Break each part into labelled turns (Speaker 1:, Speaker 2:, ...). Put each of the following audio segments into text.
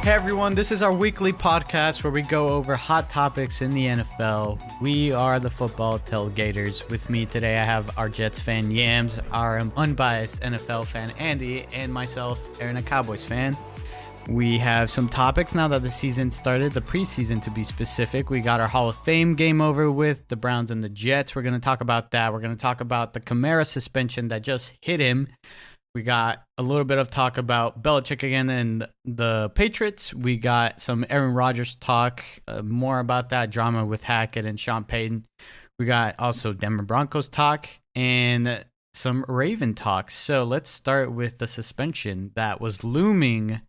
Speaker 1: Hey everyone, this is our weekly podcast where we go over hot topics in the NFL. We are the football tailgaters. With me today, I have our Jets fan Yams, our unbiased NFL fan Andy, and myself, Aaron, a Cowboys fan. We have some topics now that the season started, the preseason to be specific. We got our Hall of Fame game over with the Browns and the Jets. We're going to talk about that. We're going to talk about the Kamara suspension that just hit him. We got a little bit of talk about Belichick again and the Patriots. We got some Aaron Rodgers talk, more about that drama with Hackett and Peyton. We got also Denver Broncos talk and some Raven talk. So let's start with the suspension that was looming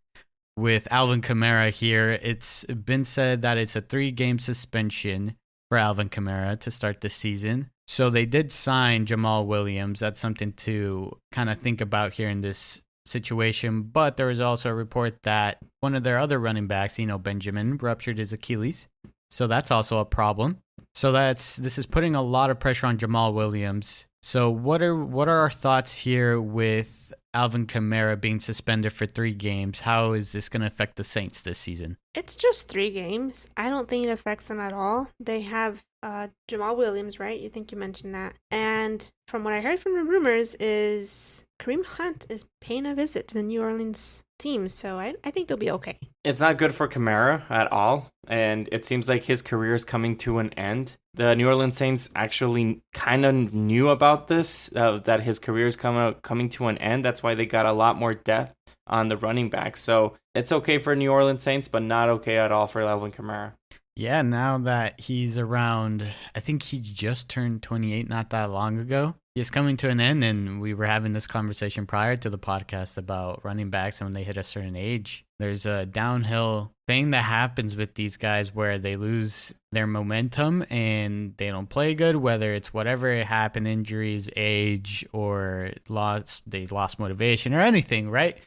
Speaker 1: with Alvin Kamara here. It's been said that it's a 3-game suspension for Alvin Kamara to start the season. So they did sign Jamal Williams. That's something to kind of think about here in this situation. But there was also a report that one of their other running backs, Benjamin, ruptured his Achilles. So that's also a problem. So this is putting a lot of pressure on Jamal Williams. So what are our thoughts here with Alvin Kamara being suspended for 3 games? How is this going to affect the Saints this season?
Speaker 2: It's just 3 games. I don't think it affects them at all. They have Jamal Williams, right? You think you mentioned that. And from what I heard from the rumors is Kareem Hunt is paying a visit to the New Orleans team. So I think they'll be okay.
Speaker 3: It's not good for Kamara at all. And it seems like his career is coming to an end. The New Orleans Saints actually kind of knew about this, that his career is coming to an end. That's why they got a lot more depth on the running back. So it's okay for New Orleans Saints, but not okay at all for Alvin Kamara.
Speaker 1: Yeah, now that he's around, I think he just turned 28 not that long ago. He's coming to an end, and we were having this conversation prior to the podcast about running backs, and when they hit a certain age, there's a downhill thing that happens with these guys where they lose their momentum and they don't play good, whether it's whatever happened, injuries, age, or they lost motivation or anything, right?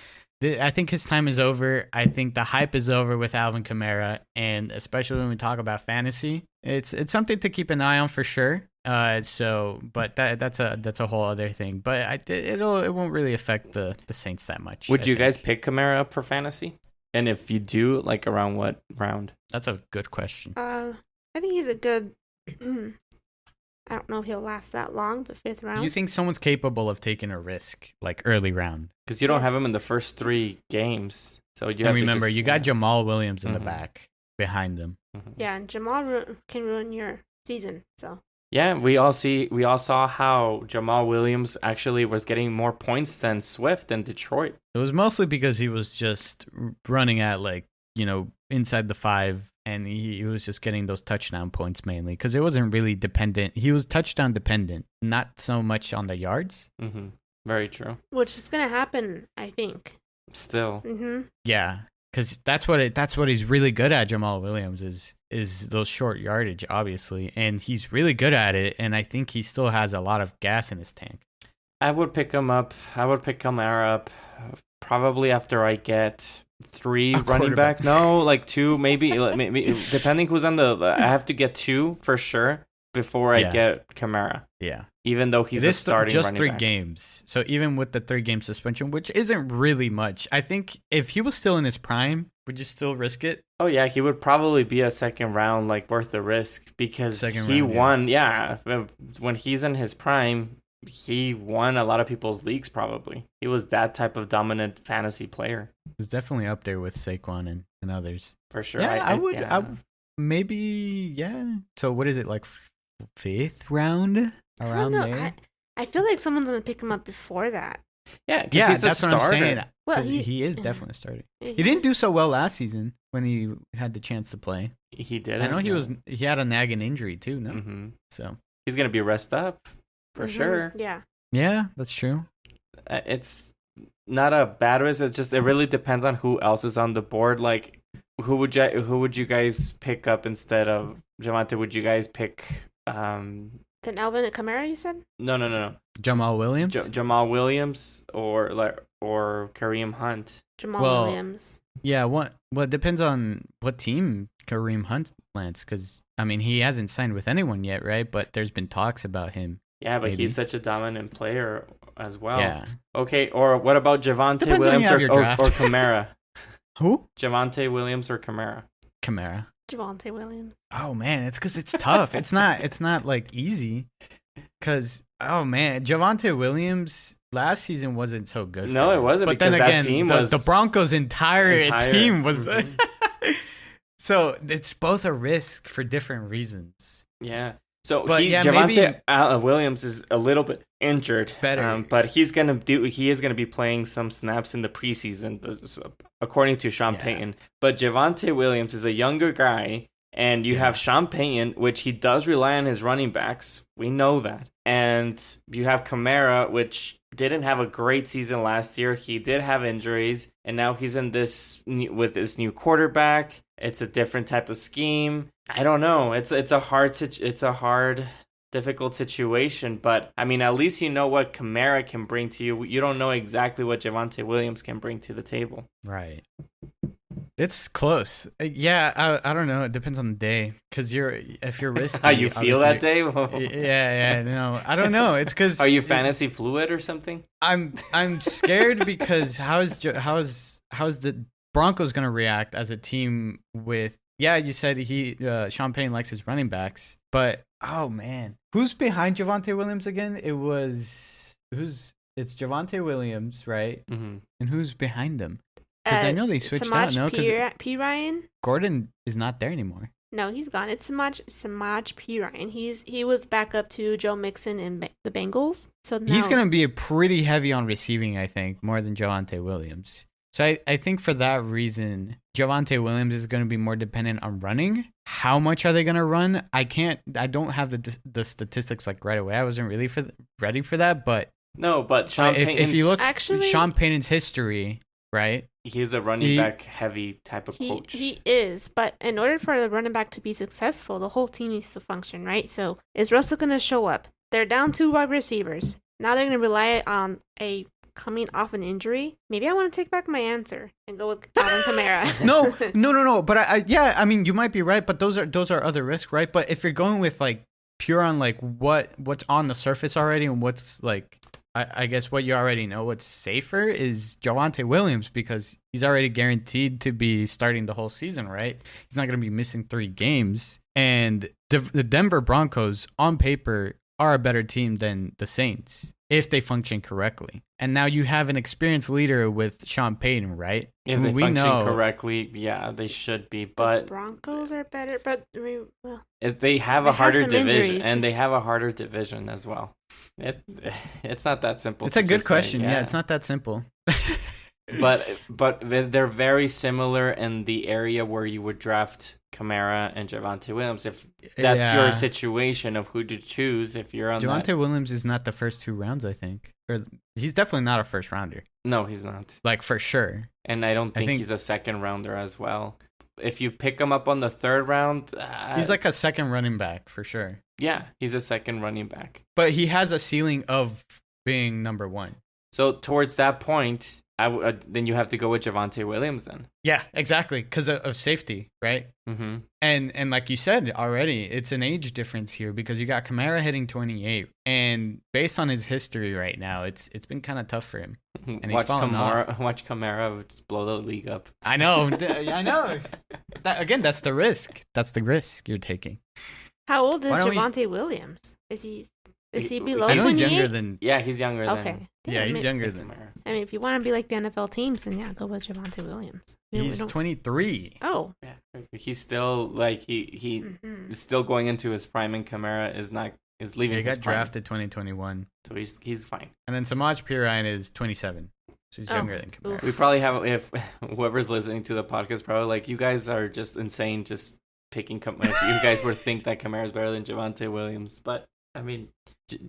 Speaker 1: I think his time is over. I think the hype is over with Alvin Kamara, and especially when we talk about fantasy, it's something to keep an eye on for sure. But that's a whole other thing. But it won't really affect the Saints that much.
Speaker 3: Would you guys pick Kamara up for fantasy? And if you do, like around what round?
Speaker 1: That's a good question.
Speaker 2: I think he's a good. I don't know if he'll last that long, but 5th round.
Speaker 1: You think someone's capable of taking a risk, like early round?
Speaker 3: Because you don't have him in the first 3 games. So you have
Speaker 1: remember,
Speaker 3: to
Speaker 1: you got Jamal Williams in the back behind him.
Speaker 3: Mm-hmm.
Speaker 2: Yeah, and Jamal can ruin your season. So
Speaker 3: yeah, we all saw how Jamal Williams actually was getting more points than Swift in Detroit.
Speaker 1: It was mostly because he was just running at inside the 5. And he was just getting those touchdown points mainly because it wasn't really dependent. He was touchdown dependent, not so much on the yards.
Speaker 3: Mm-hmm. Very true.
Speaker 2: Which is going to happen, I think.
Speaker 3: Still.
Speaker 2: Mm-hmm.
Speaker 1: Yeah, because that's what he's really good at. Jamal Williams is those short yardage, obviously, and he's really good at it. And I think he still has a lot of gas in his tank.
Speaker 3: I would pick him up. I would pick Kamara up probably after I get 3 running backs. No, like 2, maybe depending who's on the. I have to get 2 for sure before I get Kamara.
Speaker 1: Yeah,
Speaker 3: even though he's a starting
Speaker 1: just
Speaker 3: running
Speaker 1: 3
Speaker 3: back.
Speaker 1: games. So even with the 3-game suspension, which isn't really much, I think if he was still in his prime, would you still risk it?
Speaker 3: Oh yeah, he would probably be a 2nd round, like worth the risk because he won. Yeah, when he's in his prime. He won a lot of people's leagues, probably. He was that type of dominant fantasy player.
Speaker 1: He was definitely up there with Saquon and others.
Speaker 3: For sure.
Speaker 1: Yeah, I would maybe, yeah. So what is it, like 5th round? Around there?
Speaker 2: I feel like someone's going to pick him up before that.
Speaker 3: Yeah, he's
Speaker 1: that's what I'm saying.
Speaker 2: Well,
Speaker 1: he is definitely starting. He didn't do so well last season when he had the chance to play.
Speaker 3: He did.
Speaker 1: I know he had a nagging injury too, no?
Speaker 3: Mm-hmm.
Speaker 1: So
Speaker 3: he's going to be rest up. For sure.
Speaker 2: Yeah.
Speaker 1: Yeah, that's true.
Speaker 3: It's not a bad risk. It really depends on who else is on the board. Like, who would you guys pick up instead of Javonte? Would you guys pick
Speaker 2: Then Alvin and Kamara, you said?
Speaker 3: No.
Speaker 1: Jamal Williams?
Speaker 3: Jamal Williams or Kareem Hunt?
Speaker 2: Jamal Williams.
Speaker 1: Yeah, it depends on what team Kareem Hunt lands, because I mean he hasn't signed with anyone yet, right? But there's been talks about him.
Speaker 3: Yeah, but
Speaker 1: maybe.
Speaker 3: He's such a dominant player as well.
Speaker 1: Yeah.
Speaker 3: Okay, or what about Javonte Williams or Kamara?
Speaker 1: Who?
Speaker 3: Javonte Williams or Kamara?
Speaker 1: Kamara.
Speaker 2: Javonte Williams.
Speaker 1: Oh man, it's because it's tough. It's not like easy. Because oh man, Javonte Williams last season wasn't so good.
Speaker 3: No, it wasn't.
Speaker 1: But then
Speaker 3: because
Speaker 1: again,
Speaker 3: that team was
Speaker 1: the Broncos' entire team was.
Speaker 3: Mhm.
Speaker 1: So it's both a risk for different reasons.
Speaker 3: Yeah. So
Speaker 1: But yeah,
Speaker 3: Javonte Williams is a little bit injured,
Speaker 1: Better.
Speaker 3: but he is gonna be playing some snaps in the preseason, according to Sean
Speaker 1: Yeah.
Speaker 3: Payton. But Javonte Williams is a younger guy, and you have Sean Payton, which he does rely on his running backs. We know that, and you have Kamara, which didn't have a great season last year. He did have injuries, and now he's in with this new quarterback. It's a different type of scheme. I don't know. It's a hard, difficult situation. But I mean, at least you know what Kamara can bring to you. You don't know exactly what Javonte Williams can bring to the table.
Speaker 1: Right. It's close. Yeah, I don't know. It depends on the day. Because if you're risky,
Speaker 3: How you feel that day?
Speaker 1: Yeah. No, I don't know. It's because
Speaker 3: Are you fantasy fluid or something?
Speaker 1: I'm scared because how's the Broncos gonna react as a team with? Yeah, you said Sean Payton likes his running backs, but oh man, who's behind Javonte Williams again? It's Javonte Williams, right?
Speaker 3: Mm-hmm.
Speaker 1: And who's behind him? Because I know they switched out. No,
Speaker 2: because P. Ryan.
Speaker 1: Gordon is not there anymore.
Speaker 2: No, he's gone. It's Samaj P. Ryan. He was back up to Joe Mixon and the Bengals. So now
Speaker 1: He's gonna be pretty heavy on receiving, I think, more than Javonte Williams. So I think for that reason, Javonte Williams is going to be more dependent on running. How much are they going to run? I don't have the statistics like right away. I wasn't really ready for that, but
Speaker 3: no, but Sean
Speaker 1: if you look
Speaker 2: actually,
Speaker 1: Sean Payton's history, right?
Speaker 3: He's a running back heavy type of coach.
Speaker 2: He is, but in order for the running back to be successful, the whole team needs to function, right? So is Russell going to show up? They're down 2 wide receivers. Now they're going to rely on a coming off an injury. Maybe I want to take back my answer and go with Alvin Kamara.
Speaker 1: No. But I mean, you might be right, but those are other risks, right? But if you're going with like pure on like what's on the surface already and what's like, I guess what you already know, what's safer is Javonte Williams because he's already guaranteed to be starting the whole season, right? He's not going to be missing 3 games. And the Denver Broncos on paper are a better team than the Saints if they function correctly. And now you have an experienced leader with Sean Payton, right?
Speaker 3: If they function correctly, yeah, they should be. But
Speaker 2: the Broncos are better, but I mean, well,
Speaker 3: they have a harder division,
Speaker 2: injuries.
Speaker 3: and they have a harder division as well. It's not that simple.
Speaker 1: It's a good question. Yeah, it's not that simple.
Speaker 3: But they're very similar in the area where you would draft Kamara and Javonte Williams. If that's your situation of who to choose, if you're on
Speaker 1: Javonte Williams is not the first 2 rounds, I think. Or he's definitely not a first rounder.
Speaker 3: No, he's not.
Speaker 1: Like for sure.
Speaker 3: And I don't think he's a second rounder as well. If you pick him up on the 3rd round,
Speaker 1: he's like a second running back for sure.
Speaker 3: Yeah, he's a second running back.
Speaker 1: But he has a ceiling of being number 1.
Speaker 3: So towards that point, then you have to go with Javonte Williams then.
Speaker 1: Yeah, exactly, because of safety, right?
Speaker 3: Mm-hmm.
Speaker 1: And like you said already, it's an age difference here because you got Kamara hitting 28, and based on his history right now, it's been kind of tough for him. And he's fallen off.
Speaker 3: Watch Kamara just blow the league up.
Speaker 1: I know. That's the risk. That's the risk you're taking.
Speaker 2: How old is Javonte Williams? Is he below 28?
Speaker 1: I know he's younger than.
Speaker 3: Yeah, he's younger than.
Speaker 2: Okay.
Speaker 1: Yeah, he's younger than.
Speaker 2: I mean, if you want to be like the NFL teams, then yeah, go with Javonte Williams.
Speaker 1: He's 23.
Speaker 2: Oh.
Speaker 3: Yeah, he's still like he's still going into his prime, and Kamara is leaving.
Speaker 1: He got drafted 2021,
Speaker 3: so he's fine.
Speaker 1: And then Samaj P. Ryan is 27, so he's younger than Kamara.
Speaker 3: We probably have, if whoever's listening to the podcast, probably like, you guys are just insane, just picking. If you guys would think that Kamara is better than Javonte Williams, but I mean,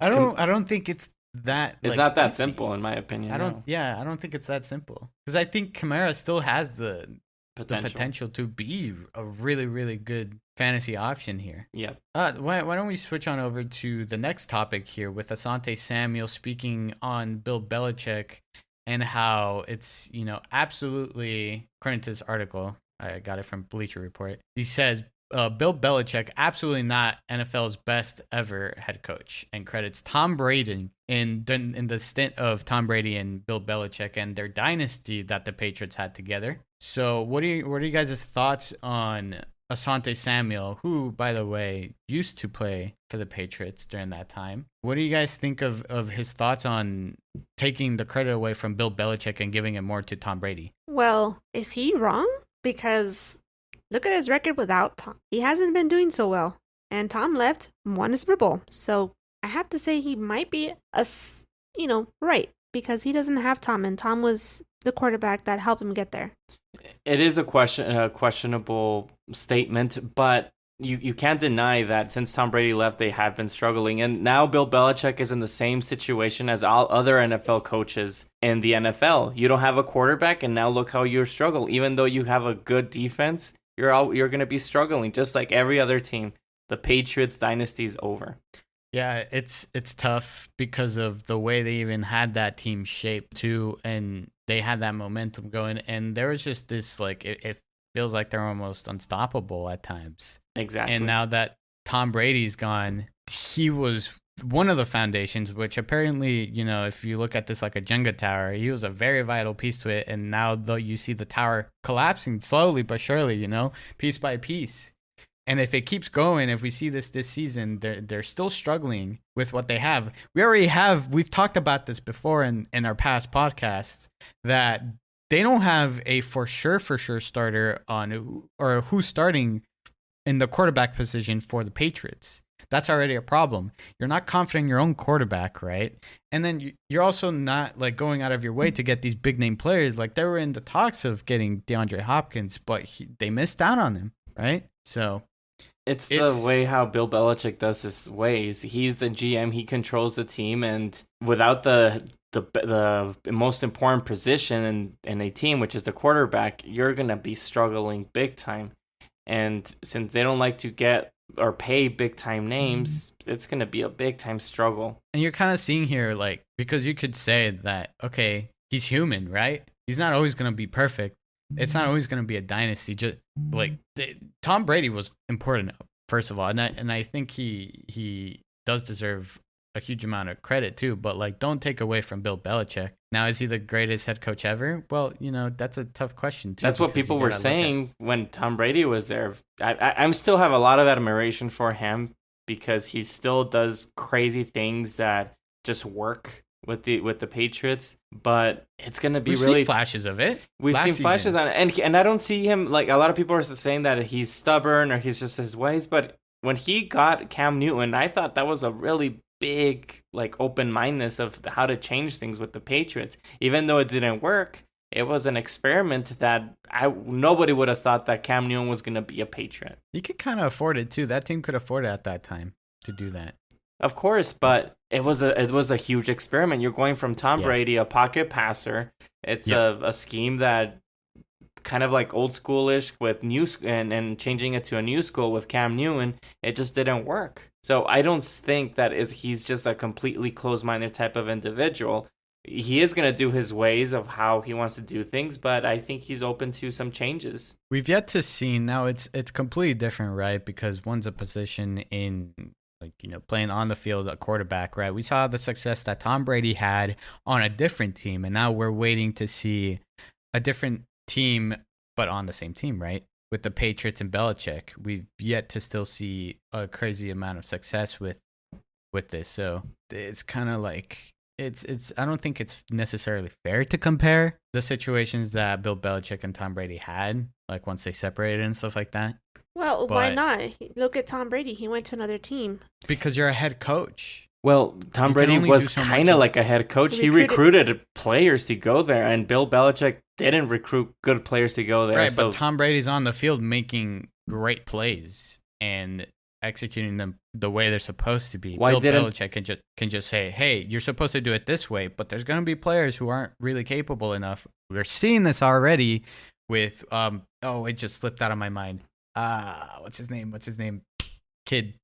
Speaker 1: I don't think it's that.
Speaker 3: It's not that simple, in my opinion.
Speaker 1: I don't think it's that simple because I think Kamara still has the potential to be a really, really good fantasy option here.
Speaker 3: Yep.
Speaker 1: Why don't we switch on over to the next topic here with Asante Samuel speaking on Bill Belichick and how it's, absolutely, according to this article, I got it from Bleacher Report. He says, Bill Belichick, absolutely not NFL's best ever head coach, and credits Tom Brady in the stint of Tom Brady and Bill Belichick and their dynasty that the Patriots had together. So what are you guys' thoughts on Asante Samuel, who, by the way, used to play for the Patriots during that time? What do you guys think of his thoughts on taking the credit away from Bill Belichick and giving it more to Tom Brady?
Speaker 2: Well, is he wrong? Because look at his record without Tom. He hasn't been doing so well. And Tom left, won a Super Bowl. So I have to say he might be right, because he doesn't have Tom, and Tom was the quarterback that helped him get there.
Speaker 3: It is a questionable statement, but you can't deny that since Tom Brady left, they have been struggling. And now Bill Belichick is in the same situation as all other NFL coaches in the NFL. You don't have a quarterback, and now look how you struggle. Even though you have a good defense, you're going to be struggling just like every other team. The Patriots dynasty's over.
Speaker 1: Yeah, it's tough because of the way they even had that team shaped too, and they had that momentum going, and there was just this, like, it feels like they're almost unstoppable at times.
Speaker 3: Exactly.
Speaker 1: And now that Tom Brady's gone, he was one of the foundations, which apparently, if you look at this like a Jenga tower, he was a very vital piece to it, and now though you see the tower collapsing slowly but surely, piece by piece. And if it keeps going, if we see this season, they're still struggling with what they have. We've talked about this before in our past podcasts, that they don't have a for sure starter on, or who's starting in the quarterback position for the Patriots. That's already a problem. You're not confident in your own quarterback, right? And then you're also not like going out of your way to get these big name players. Like they were in the talks of getting DeAndre Hopkins, but they missed out on him, right? So
Speaker 3: It's the way how Bill Belichick does his ways. He's the GM. He controls the team, and without the most important position in a team, which is the quarterback, you're gonna be struggling big time. And since they don't like to get or pay big time names, it's gonna be a big time struggle.
Speaker 1: And you're kind of seeing here, like, because you could say that, okay, he's human, right? He's not always gonna be perfect. It's not always going to be a dynasty. Just like Tom Brady was important, first of all, and I think he does deserve a huge amount of credit too. But like, don't take away from Bill Belichick. Now, is he the greatest head coach ever? Well, that's a tough question too.
Speaker 3: That's what people were saying when Tom Brady was there. I still have a lot of admiration for him because he still does crazy things that just work with the Patriots, but it's gonna be
Speaker 1: We've
Speaker 3: really
Speaker 1: seen flashes of it.
Speaker 3: We've seen flashes on it, and I don't see him, like a lot of people are saying that he's stubborn or he's just his ways. But when he got Cam Newton, I thought that was a really big like open-mindedness of how to change things with the Patriots. Even though it didn't work, it was an experiment that nobody would have thought that Cam Newton was gonna be a Patriot.
Speaker 1: You could kind of afford it too. That team could afford it at that time to do that.
Speaker 3: Of course, but it was a huge experiment. You're going from Tom Brady, a pocket passer. It's a scheme that kind of like old schoolish with new and changing it to a new school with Cam Newton. It just didn't work. So I don't think that he's just a completely closed-minded type of individual. He is going to do his ways of how he wants to do things, but I think he's open to some changes.
Speaker 1: We've yet to see. Now it's completely different, right? Because one's a position in, like, playing on the field, a quarterback, right? We saw the success that Tom Brady had on a different team, and now we're waiting to see a different team, but on the same team, right? With the Patriots and Belichick, we've yet to still see a crazy amount of success with this. So it's kind of like it's. I don't think it's necessarily fair to compare the situations that Bill Belichick and Tom Brady had, like once they separated and stuff like that.
Speaker 2: Well, why not? Look at Tom Brady. He went to another team.
Speaker 1: Because you're a head coach.
Speaker 3: Well, Tom Brady was kind of like a head coach. He recruited players to go there, and Bill Belichick didn't recruit good players to go there.
Speaker 1: Right, but Tom Brady's on the field making great plays and executing them the way they're supposed to be. Bill Belichick can just say, hey, you're supposed to do it this way, but there's going to be players who aren't really capable enough. We're seeing this already with, it just slipped out of my mind. What's his name? Kid.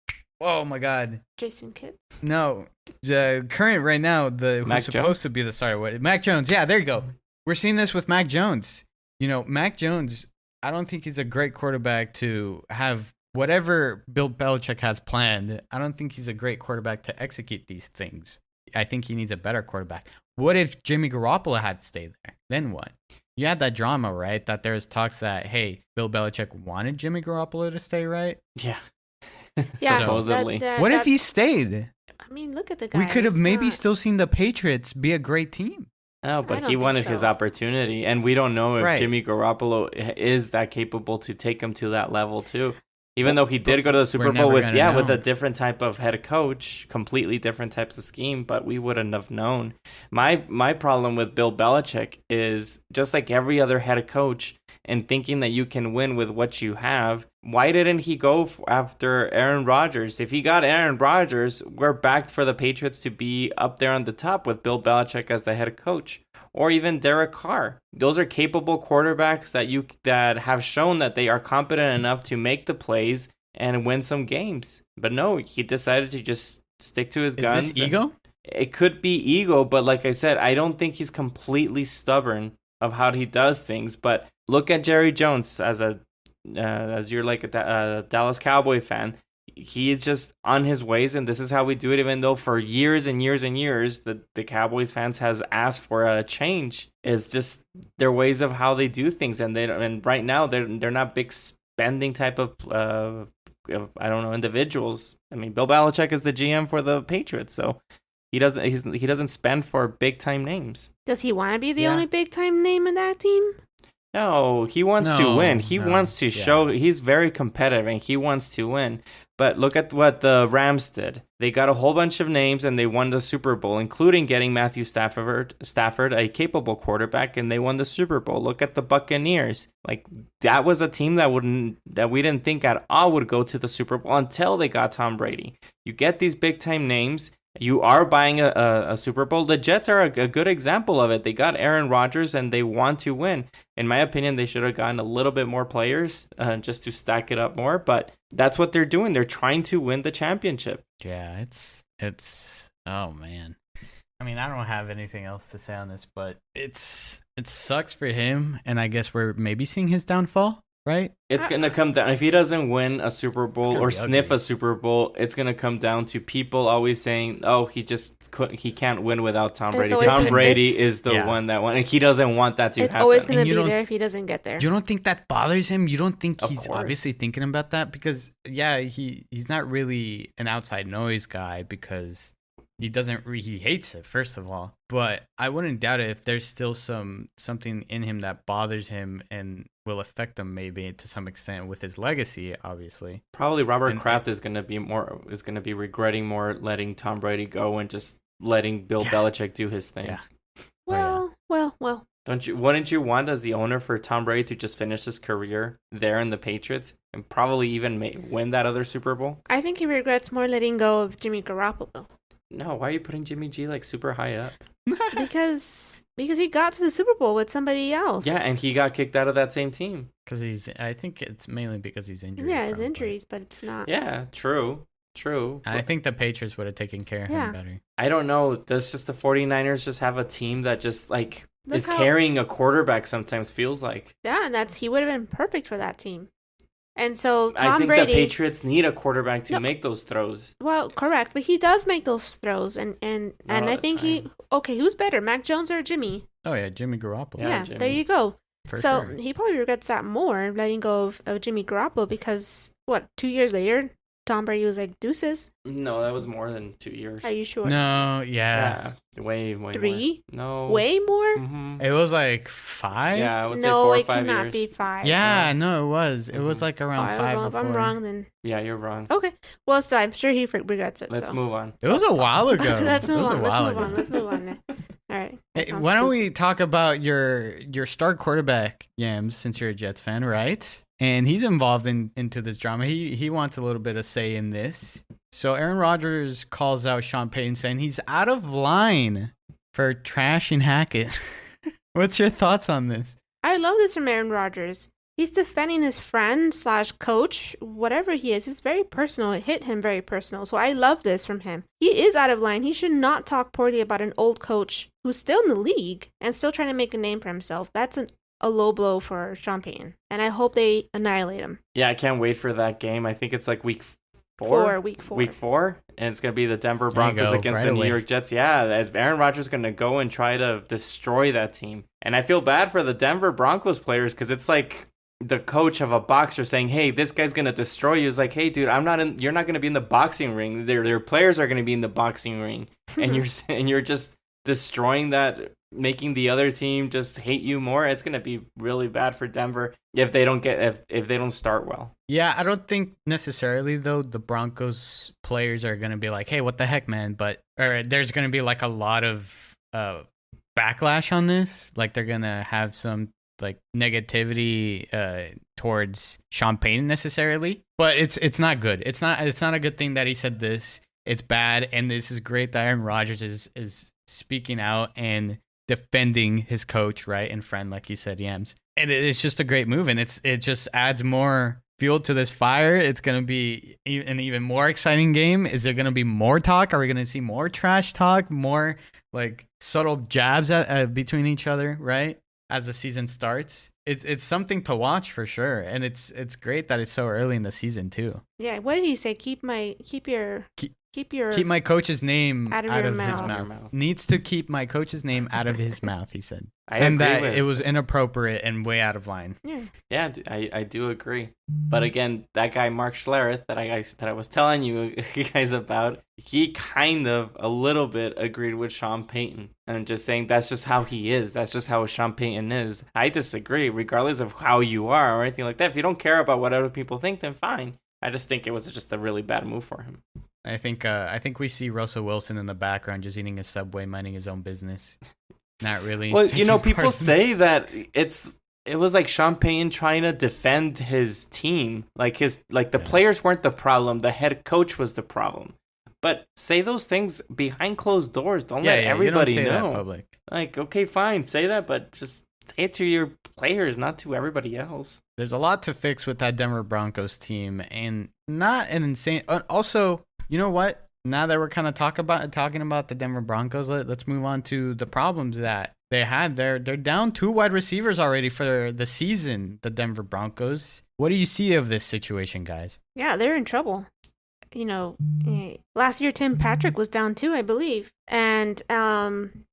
Speaker 1: Oh my God.
Speaker 2: Jason Kidd.
Speaker 1: No, the current right now, who's supposed to be the starter. Mac Jones. Yeah, there you go. We're seeing this with Mac Jones. Mac Jones, I don't think he's a great quarterback to have whatever Bill Belichick has planned. I don't think he's a great quarterback to execute these things. I think he needs a better quarterback. What if Jimmy Garoppolo had stayed there? Then what? You had that drama, right? That there's talks that, hey, Bill Belichick wanted Jimmy Garoppolo to stay, right?
Speaker 3: Yeah.
Speaker 2: Yeah,
Speaker 3: Supposedly.
Speaker 1: What if he stayed?
Speaker 2: I mean, look at the guy.
Speaker 1: We could have
Speaker 2: It's
Speaker 1: maybe
Speaker 2: not-
Speaker 1: still seen the Patriots be a great team.
Speaker 3: Oh,
Speaker 2: I
Speaker 3: but
Speaker 2: don't
Speaker 3: he
Speaker 2: think
Speaker 3: wanted his
Speaker 2: so.
Speaker 3: opportunity, and we don't know if
Speaker 1: Right.
Speaker 3: Jimmy Garoppolo is that capable to take him to that level too. Even though he did go to the Super Bowl
Speaker 1: never
Speaker 3: with
Speaker 1: gonna
Speaker 3: with
Speaker 1: know.
Speaker 3: a different type of head coach, completely different types of scheme, but we wouldn't have known. My problem with Bill Belichick is just like every other head coach, and thinking that you can win with what you have. Why didn't he go after Aaron Rodgers? If he got Aaron Rodgers, we're backed for the Patriots to be up there on the top with Bill Belichick as the head coach, or even Derek Carr. Those are capable quarterbacks that have shown that they are competent enough to make the plays and win some games. But no, he decided to just stick to his guns.
Speaker 1: Is this ego?
Speaker 3: It could be ego, but like I said, I don't think he's completely stubborn of how he does things. But look at Jerry Jones as you're like a Dallas Cowboy fan. He is just on his ways, and this is how we do it. Even though for years and years and years, the Cowboys fans has asked for a change. It's just their ways of how they do things, and right now they're not big spending type of I don't know, individuals. I mean, Bill Belichick is the GM for the Patriots, so he doesn't spend for big time names.
Speaker 2: Does he want to be the
Speaker 3: Yeah.
Speaker 2: only big time name in that team?
Speaker 3: No, he wants to
Speaker 1: No,
Speaker 3: win. He
Speaker 1: no,
Speaker 3: wants to
Speaker 1: yeah.
Speaker 3: show he's very competitive and he wants to win. But look at what the Rams did. They got a whole bunch of names and they won the Super Bowl, including getting Matthew Stafford, a capable quarterback, and they won the Super Bowl. Look at the Buccaneers. Like that was a team that we didn't think at all would go to the Super Bowl until they got Tom Brady. You get these big time names. You are buying a Super Bowl. The Jets are a good example of it. They got Aaron Rodgers and they want to win. In my opinion, they should have gotten a little bit more players just to stack it up more. But that's what they're doing. They're trying to win the championship.
Speaker 1: Yeah, it's oh man. I mean, I don't have anything else to say on this, but it sucks for him, and I guess we're maybe seeing his downfall, right?
Speaker 3: It's going to come down. If he doesn't win a Super Bowl
Speaker 1: gonna
Speaker 3: or
Speaker 1: be
Speaker 3: sniff
Speaker 1: ugly.
Speaker 3: a Super Bowl, it's going to come down to people always saying, oh, he can't win without Tom
Speaker 2: It's
Speaker 3: Brady.
Speaker 2: always
Speaker 3: Tom
Speaker 2: gonna-
Speaker 3: Brady
Speaker 2: it's-
Speaker 3: is the
Speaker 1: Yeah.
Speaker 3: one that won, and he doesn't want that to
Speaker 2: It's
Speaker 3: happen.
Speaker 2: always going
Speaker 1: And
Speaker 2: to
Speaker 1: you
Speaker 2: be
Speaker 1: don't-
Speaker 2: there if he doesn't get there.
Speaker 1: You don't think that bothers him? You don't think
Speaker 3: Of
Speaker 1: he's
Speaker 3: course.
Speaker 1: obviously thinking about that? Because yeah, he's not really an outside noise guy because he hates it, first of all. But I wouldn't doubt it if there's still something in him that bothers him and will affect him maybe to some extent with his legacy, obviously.
Speaker 3: Probably Robert
Speaker 1: And-
Speaker 3: Kraft is going to be regretting more letting Tom Brady go and just letting Bill
Speaker 1: Yeah.
Speaker 3: Belichick do his thing.
Speaker 1: Yeah.
Speaker 2: Well.
Speaker 3: Wouldn't you want as the owner for Tom Brady to just finish his career there in the Patriots and probably even win that other Super Bowl?
Speaker 2: I think he regrets more letting go of Jimmy Garoppolo
Speaker 3: No, why are you putting Jimmy G like super high up?
Speaker 2: because he got to the Super Bowl with somebody else.
Speaker 3: Yeah, and he got kicked out of that same team.
Speaker 1: Because I think it's mainly because he's injured.
Speaker 2: Yeah, his
Speaker 1: probably.
Speaker 2: injuries, but it's not.
Speaker 3: Yeah, true.
Speaker 1: And I
Speaker 3: But
Speaker 1: think the Patriots would have taken care of
Speaker 2: Yeah.
Speaker 1: him better.
Speaker 3: I don't know. Does just the 49ers just have a team that just like
Speaker 2: Look
Speaker 3: is
Speaker 2: how-
Speaker 3: carrying a quarterback sometimes feels like?
Speaker 2: Yeah, and he would have been perfect for that team. And so
Speaker 3: I
Speaker 2: Tom
Speaker 3: think
Speaker 2: Brady.
Speaker 3: the Patriots need a quarterback to
Speaker 2: No.
Speaker 3: make those throws.
Speaker 2: Well, correct, but he does make those throws, and
Speaker 3: No,
Speaker 2: I think
Speaker 3: fine.
Speaker 2: who's better, Mac Jones or Jimmy?
Speaker 1: Oh yeah, Jimmy Garoppolo.
Speaker 3: Yeah,
Speaker 2: Yeah,
Speaker 3: Jimmy.
Speaker 2: there you go.
Speaker 1: For
Speaker 2: So
Speaker 1: sure.
Speaker 2: he probably regrets that more, letting go of Jimmy Garoppolo, because 2 years later, Tom Brady was like, deuces.
Speaker 3: No, that was more than 2 years.
Speaker 2: Are you sure?
Speaker 1: No, yeah.
Speaker 3: Yeah, way more.
Speaker 2: 3?
Speaker 3: No,
Speaker 2: Way more?
Speaker 3: hmm
Speaker 1: It was like 5?
Speaker 3: Yeah, I would say
Speaker 2: No,
Speaker 3: 4 or
Speaker 2: it
Speaker 3: 5
Speaker 2: cannot
Speaker 3: years.
Speaker 2: be 5.
Speaker 1: Yeah, no, it was. It was
Speaker 3: Mhm.
Speaker 1: like around 5
Speaker 2: If I'm
Speaker 1: before.
Speaker 2: wrong, then
Speaker 3: Yeah, you're wrong.
Speaker 2: okay. Well, so I'm sure he regrets it.
Speaker 3: Let's
Speaker 2: so.
Speaker 3: move on.
Speaker 1: It was a while ago.
Speaker 2: Let's
Speaker 1: It
Speaker 2: move
Speaker 1: was a
Speaker 2: on. Let's
Speaker 1: while
Speaker 2: move on.
Speaker 1: ago.
Speaker 2: Let's move on. Now. All right. That
Speaker 1: Hey,
Speaker 2: sounds
Speaker 1: why don't
Speaker 2: stupid.
Speaker 1: we talk about your star quarterback, Yams, since you're a Jets fan, right? And he's involved into this drama. He wants a little bit of say in this. So Aaron Rodgers calls out Sean Payton saying he's out of line for trashing Hackett. What's your thoughts on this?
Speaker 2: I love this from Aaron Rodgers. He's defending his friend / coach, whatever he is. It's very personal. It hit him very personal. So I love this from him. He is out of line. He should not talk poorly about an old coach who's still in the league and still trying to make a name for himself. That's a low blow for Sean Payton. And I hope they annihilate him.
Speaker 3: Yeah, I can't wait for that game. I think it's like week
Speaker 2: Week 4.
Speaker 3: Week 4, and it's going to be the Denver Broncos against the New York Jets. Yeah, Aaron Rodgers is going to go and try to destroy that team. And I feel bad for the Denver Broncos players because it's like the coach of a boxer saying, "Hey, this guy's going to destroy you." It's like, "Hey, dude, you're not going to be in the boxing ring. Their players are going to be in the boxing ring." And you're just destroying that, making the other team just hate you more. It's going to be really bad for Denver if they don't start well.
Speaker 1: Yeah, I don't think necessarily though the Broncos players are going to be like, "Hey, what the heck, man?" Or there's going to be like a lot of backlash on this. Like they're going to have some like negativity towards Sean Payton necessarily. But it's not good. It's not a good thing that he said this. It's bad, and this is great that Aaron Rodgers is speaking out and defending his coach, right, and friend, like you said, Yams. And it's just a great move, and it just adds more fuel to this fire. It's going to be an even more exciting game. Is there going to be more talk? Are we going to see more trash talk, more like subtle jabs between each other, right, as the season starts? It's something to watch for sure, and it's great that it's so early in the season too.
Speaker 2: Yeah, what did he say? Keep my
Speaker 1: coach's name
Speaker 2: out of
Speaker 1: his
Speaker 2: mouth.
Speaker 1: mouth. Needs to keep my coach's name out of his mouth, he said.
Speaker 3: I agree
Speaker 1: that
Speaker 3: with
Speaker 1: it was inappropriate and way out of line.
Speaker 2: Yeah,
Speaker 3: I do agree. But again, that guy Mark Schlereth that I was telling you guys about, he kind of a little bit agreed with Sean Payton and just saying that's just how he is. That's just how Sean Payton is. I disagree, regardless of how you are or anything like that. If you don't care about what other people think, then fine. I just think it was just a really bad move for him.
Speaker 1: I think we see Russell Wilson in the background just eating a Subway, minding his own business. Not really.
Speaker 3: Well, people say that it was like Sean Payton trying to defend his team. The players weren't the problem. The head coach was the problem. But say those things behind closed doors. Don't let everybody
Speaker 1: you don't say
Speaker 3: know.
Speaker 1: that public.
Speaker 3: Like, okay, fine, say that, but just say it to your players, not to everybody else.
Speaker 1: There's a lot to fix with that Denver Broncos team, and not an insane. Also, you know what? Now that we're kind of talking about the Denver Broncos, let's move on to the problems that they had. They're down 2 wide receivers already for the season, the Denver Broncos. What do you see of this situation, guys?
Speaker 2: Yeah, they're in trouble. Last year Tim Patrick was down 2, I believe, and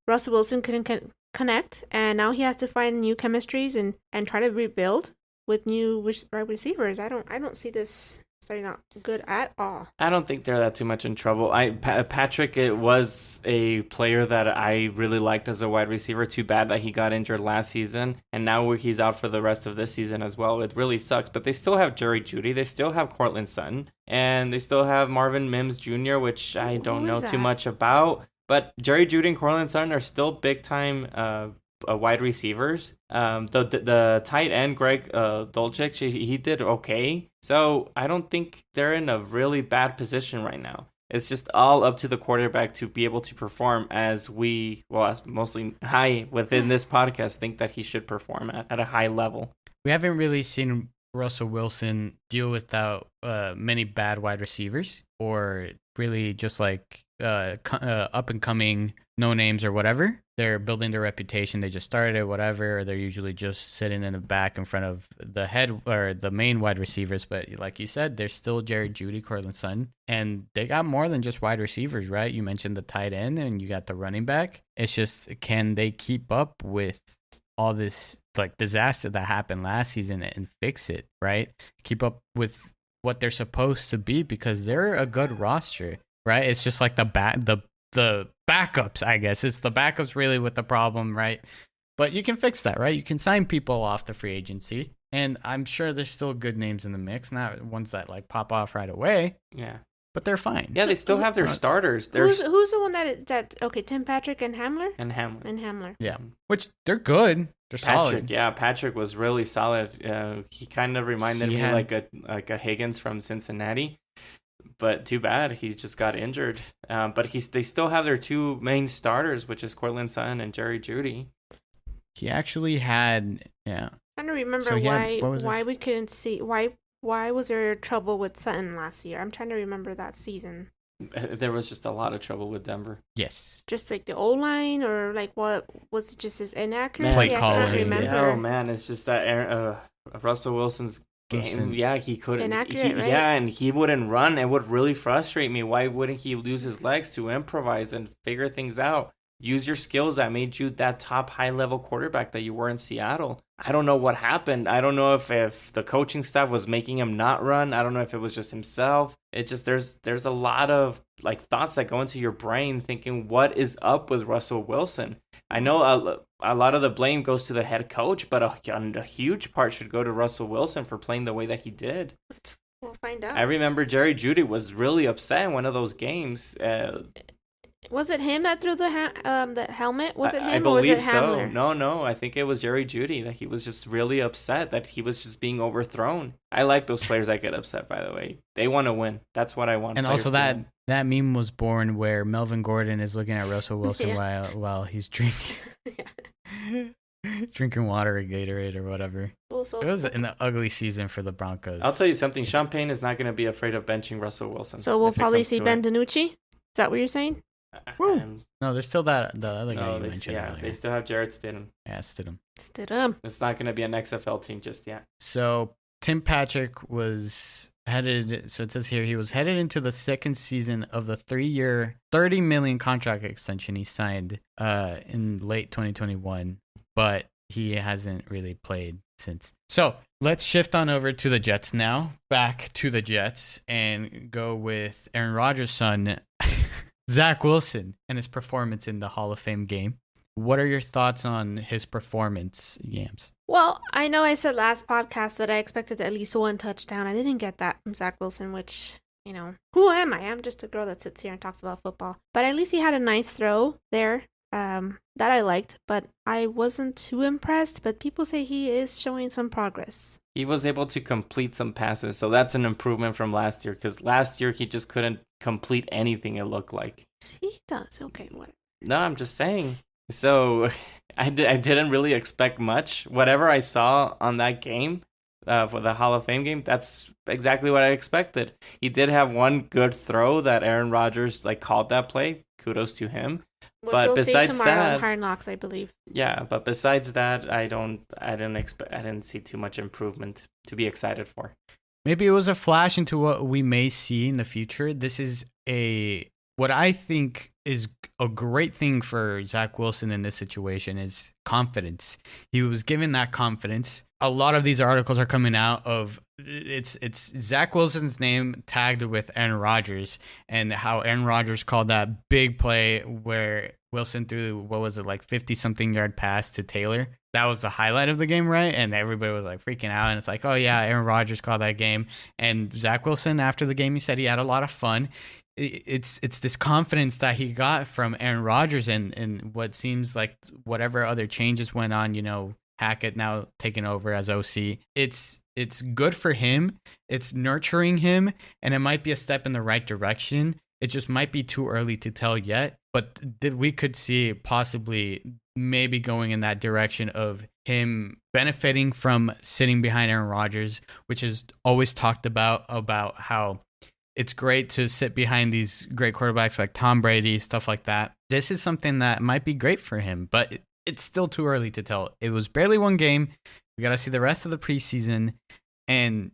Speaker 2: Russell Wilson couldn't connect, and now he has to find new chemistries and try to rebuild with new wide receivers. I don't see this starting out good at all.
Speaker 3: I don't think they're that too much in trouble. Patrick, it was a player that I really liked as a wide receiver. Too bad that he got injured last season, and now he's out for the rest of this season as well. It really sucks, but they still have Jerry Jeudy. They still have Courtland Sutton, and they still have Marvin Mims Jr., which I don't know too much about. But Jerry Jeudy and Courtland Sutton are still big-time wide receivers. The tight end Greg Dulcich, he did okay. So I don't think they're in a really bad position right now. It's just all up to the quarterback to be able to perform as mostly high within this podcast think that he should perform at a high level.
Speaker 1: We haven't really seen Russell Wilson deal without many bad wide receivers, or really just like up and coming no names or whatever. They're building their reputation. They just started it, whatever. Or they're usually just sitting in the back in front of the head or the main wide receivers. But like you said, there's still Jerry Jeudy, Courtland Sutton, and they got more than just wide receivers, right? You mentioned the tight end, and you got the running back. It's just, can they keep up with all this like disaster that happened last season and fix it, right? Keep up with what they're supposed to be, because they're a good roster, right? It's just like the backups, I guess. It's the backups really with the problem, right? But you can fix that, right? You can sign people off the free agency, and I'm sure there's still good names in the mix, not ones that like pop off right away.
Speaker 3: Yeah.
Speaker 1: But they're fine.
Speaker 3: Yeah, they still have their starters.
Speaker 2: Who's the one that okay, Tim Patrick and Hamler?
Speaker 3: And Hamler.
Speaker 1: Yeah. Which they're good. They're solid.
Speaker 3: Yeah, Patrick was really solid. He kind of reminded me like a Higgins from Cincinnati. But too bad he just got injured. But they still have their 2 main starters, which is Courtland Sutton and Jerry Jeudy.
Speaker 1: He actually had
Speaker 2: I'm trying to remember why we couldn't see why was there trouble with Sutton last year? I'm trying to remember that season.
Speaker 3: There was just a lot of trouble with Denver.
Speaker 1: Yes.
Speaker 2: Just like the O-line, or like what was it, just his inaccuracy?
Speaker 1: Play
Speaker 2: I
Speaker 1: calling.
Speaker 2: can't remember.
Speaker 3: Oh man, it's just that Russell Wilson's game. Yeah, he couldn't.
Speaker 2: Inaccurate, right?
Speaker 3: Yeah, and he wouldn't run. It would really frustrate me. Why wouldn't he use his legs to improvise and figure things out? Use your skills that made you that top high level quarterback that you were in Seattle. I don't know what happened. I don't know if the coaching staff was making him not run. I don't know if it was just himself. It just there's a lot of like thoughts that go into your brain thinking what is up with Russell Wilson. I know a lot of the blame goes to the head coach, but a huge part should go to Russell Wilson for playing the way that he did.
Speaker 2: We'll find out.
Speaker 3: I remember Jerry Jeudy was really upset in one of those games.
Speaker 2: Was it him that threw the helmet? Was it him
Speaker 3: I
Speaker 2: or was it
Speaker 3: believe so.
Speaker 2: Hamler?
Speaker 3: No. I think it was Jerry Jeudy that he was just really upset that he was just being overthrown. I like those players that get upset, by the way. They want to win. That's what I want.
Speaker 1: And also that meme was born where Melvin Gordon is looking at Russell Wilson while he's drinking drinking water or Gatorade or whatever.
Speaker 2: Also,
Speaker 1: It was an ugly season for the Broncos.
Speaker 3: I'll tell you something. Sean Payne is not going to be afraid of benching Russell Wilson.
Speaker 2: so we'll
Speaker 3: if it
Speaker 2: probably
Speaker 3: comes
Speaker 2: see
Speaker 3: to
Speaker 2: Ben
Speaker 3: it.
Speaker 2: DiNucci? Is that what you're saying?
Speaker 1: Woo. No, there's still the other guy
Speaker 3: No,
Speaker 1: you
Speaker 3: they,
Speaker 1: mentioned
Speaker 3: yeah,
Speaker 1: earlier.
Speaker 3: they still have Jarrett Stidham.
Speaker 1: Yeah, Stidham.
Speaker 2: Stidham.
Speaker 3: It's not going to be an XFL team just yet.
Speaker 1: So Tim Patrick was headed. So it says here he was headed into the second season of the 3-year, $30 million contract extension he signed in late 2021, but he hasn't really played since. So let's shift on over to the Jets now. Back to the Jets and go with Aaron Rodgers' son, Zach Wilson, and his performance in the Hall of Fame game. What are your thoughts on his performance, Yams?
Speaker 2: Well, I know I said last podcast that I expected at least one touchdown. I didn't get that from Zach Wilson, which, who am I? I'm just a girl that sits here and talks about football. But at least he had a nice throw there that I liked, but I wasn't too impressed. But people say he is showing some progress.
Speaker 3: He was able to complete some passes, so that's an improvement from last year, because last year he just couldn't complete anything, it looked like.
Speaker 2: He does. Okay, whatever.
Speaker 3: No, I'm just saying. So I didn't really expect much. Whatever I saw on that game, for the Hall of Fame game, that's exactly what I expected. He did have one good throw that Aaron Rodgers called that play. Kudos to him.
Speaker 2: Which
Speaker 3: But
Speaker 2: we'll see
Speaker 3: besides
Speaker 2: tomorrow
Speaker 3: that-
Speaker 2: on Hard Knocks, I believe.
Speaker 3: Yeah, but besides that, I didn't see too much improvement to be excited for.
Speaker 1: Maybe it was a flash into what we may see in the future. This is what I think is a great thing for Zach Wilson in this situation is confidence. He was given that confidence. A lot of these articles are coming out of it's Zach Wilson's name tagged with Aaron Rodgers and how Aaron Rodgers called that big play where Wilson threw, 50-something yard pass to Taylor. That was the highlight of the game, right? And everybody was freaking out. And it's oh yeah, Aaron Rodgers called that game. And Zach Wilson, after the game, he said he had a lot of fun. It's this confidence that he got from Aaron Rodgers and what seems like whatever other changes went on, Hackett now taking over as OC. It's good for him. It's nurturing him, and it might be a step in the right direction. It just might be too early to tell yet, but we could see possibly maybe going in that direction of him benefiting from sitting behind Aaron Rodgers, which is always talked about how it's great to sit behind these great quarterbacks like Tom Brady, stuff like that. This is something that might be great for him, but it's still too early to tell. It was barely one game. We got to see the rest of the preseason and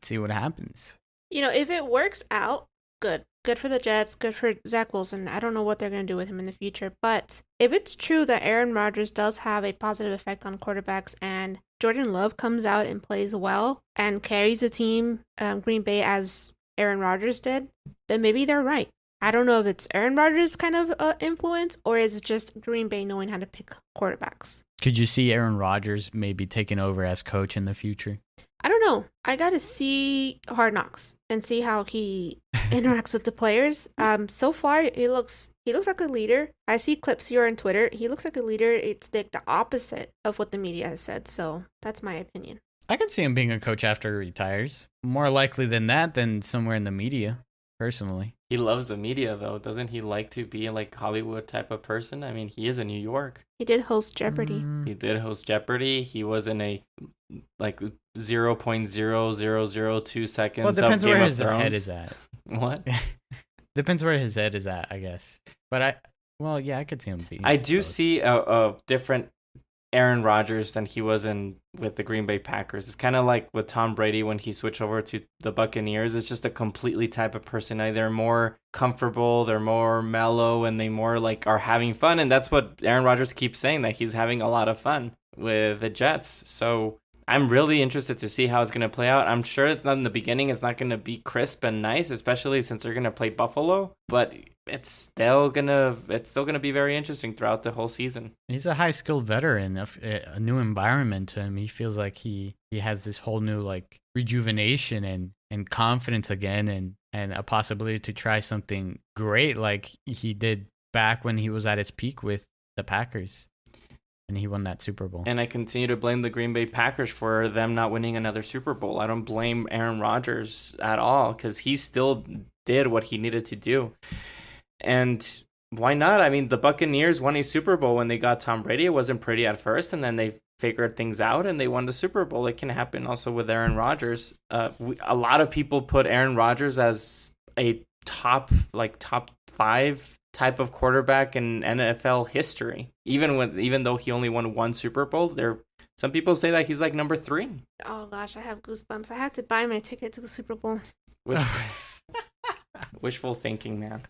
Speaker 1: see what happens.
Speaker 2: If it works out, good. Good for the Jets, good for Zach Wilson. I don't know what they're going to do with him in the future, but if it's true that Aaron Rodgers does have a positive effect on quarterbacks and Jordan Love comes out and plays well and carries the team, Green Bay, as Aaron Rodgers did, then maybe they're right. I don't know if it's Aaron Rodgers' kind of influence or is it just Green Bay knowing how to pick quarterbacks.
Speaker 1: Could you see Aaron Rodgers maybe taking over as coach in the future?
Speaker 2: I don't know. I got to see Hard Knocks and see how he interacts with the players. So far, he looks like a leader. I see clips here on Twitter. He looks like a leader. It's the opposite of what the media has said. So that's my opinion.
Speaker 1: I can see him being a coach after he retires. More likely than that than somewhere in the media, personally.
Speaker 3: He loves the media, though. Doesn't he like to be Hollywood type of person? I mean, he is in New York.
Speaker 2: He did host Jeopardy.
Speaker 3: He did host Jeopardy. He was in a 0.0002 seconds.
Speaker 1: Well, it depends
Speaker 3: of Game
Speaker 1: where
Speaker 3: of
Speaker 1: his
Speaker 3: Thrones.
Speaker 1: head is at.
Speaker 3: What?
Speaker 1: Depends where his head is at, I guess. But I could see him being.
Speaker 3: I do see a different Aaron Rodgers than he was with the Green Bay Packers. It's kind of like with Tom Brady when he switched over to the Buccaneers. It's just a completely type of personality. They're more comfortable, they're more mellow, and they more like are having fun. And that's what Aaron Rodgers keeps saying, that he's having a lot of fun with the Jets. So I'm really interested to see how it's going to play out. I'm sure in the beginning it's not going to be crisp and nice, especially since they're going to play Buffalo, but it's still going to be very interesting throughout the whole season.
Speaker 1: He's a high-skilled veteran, a new environment to him. He feels like he has this whole new like rejuvenation and confidence again, and a possibility to try something great like he did back when he was at his peak with the Packers. And he won that Super Bowl.
Speaker 3: And I continue to blame the Green Bay Packers for them not winning another Super Bowl. I don't blame Aaron Rodgers at all, because he still did what he needed to do. And why not? I mean, the Buccaneers won a Super Bowl when they got Tom Brady. It wasn't pretty at first, and then they figured things out, and they won the Super Bowl. It can happen also with Aaron Rodgers. A lot of people put Aaron Rodgers as a top 5 type of quarterback in NFL history. Even though he only won one Super Bowl, some people say that he's like number 3.
Speaker 2: Oh gosh, I have goosebumps. I have to buy my ticket to the Super Bowl.
Speaker 3: Wishful thinking, man.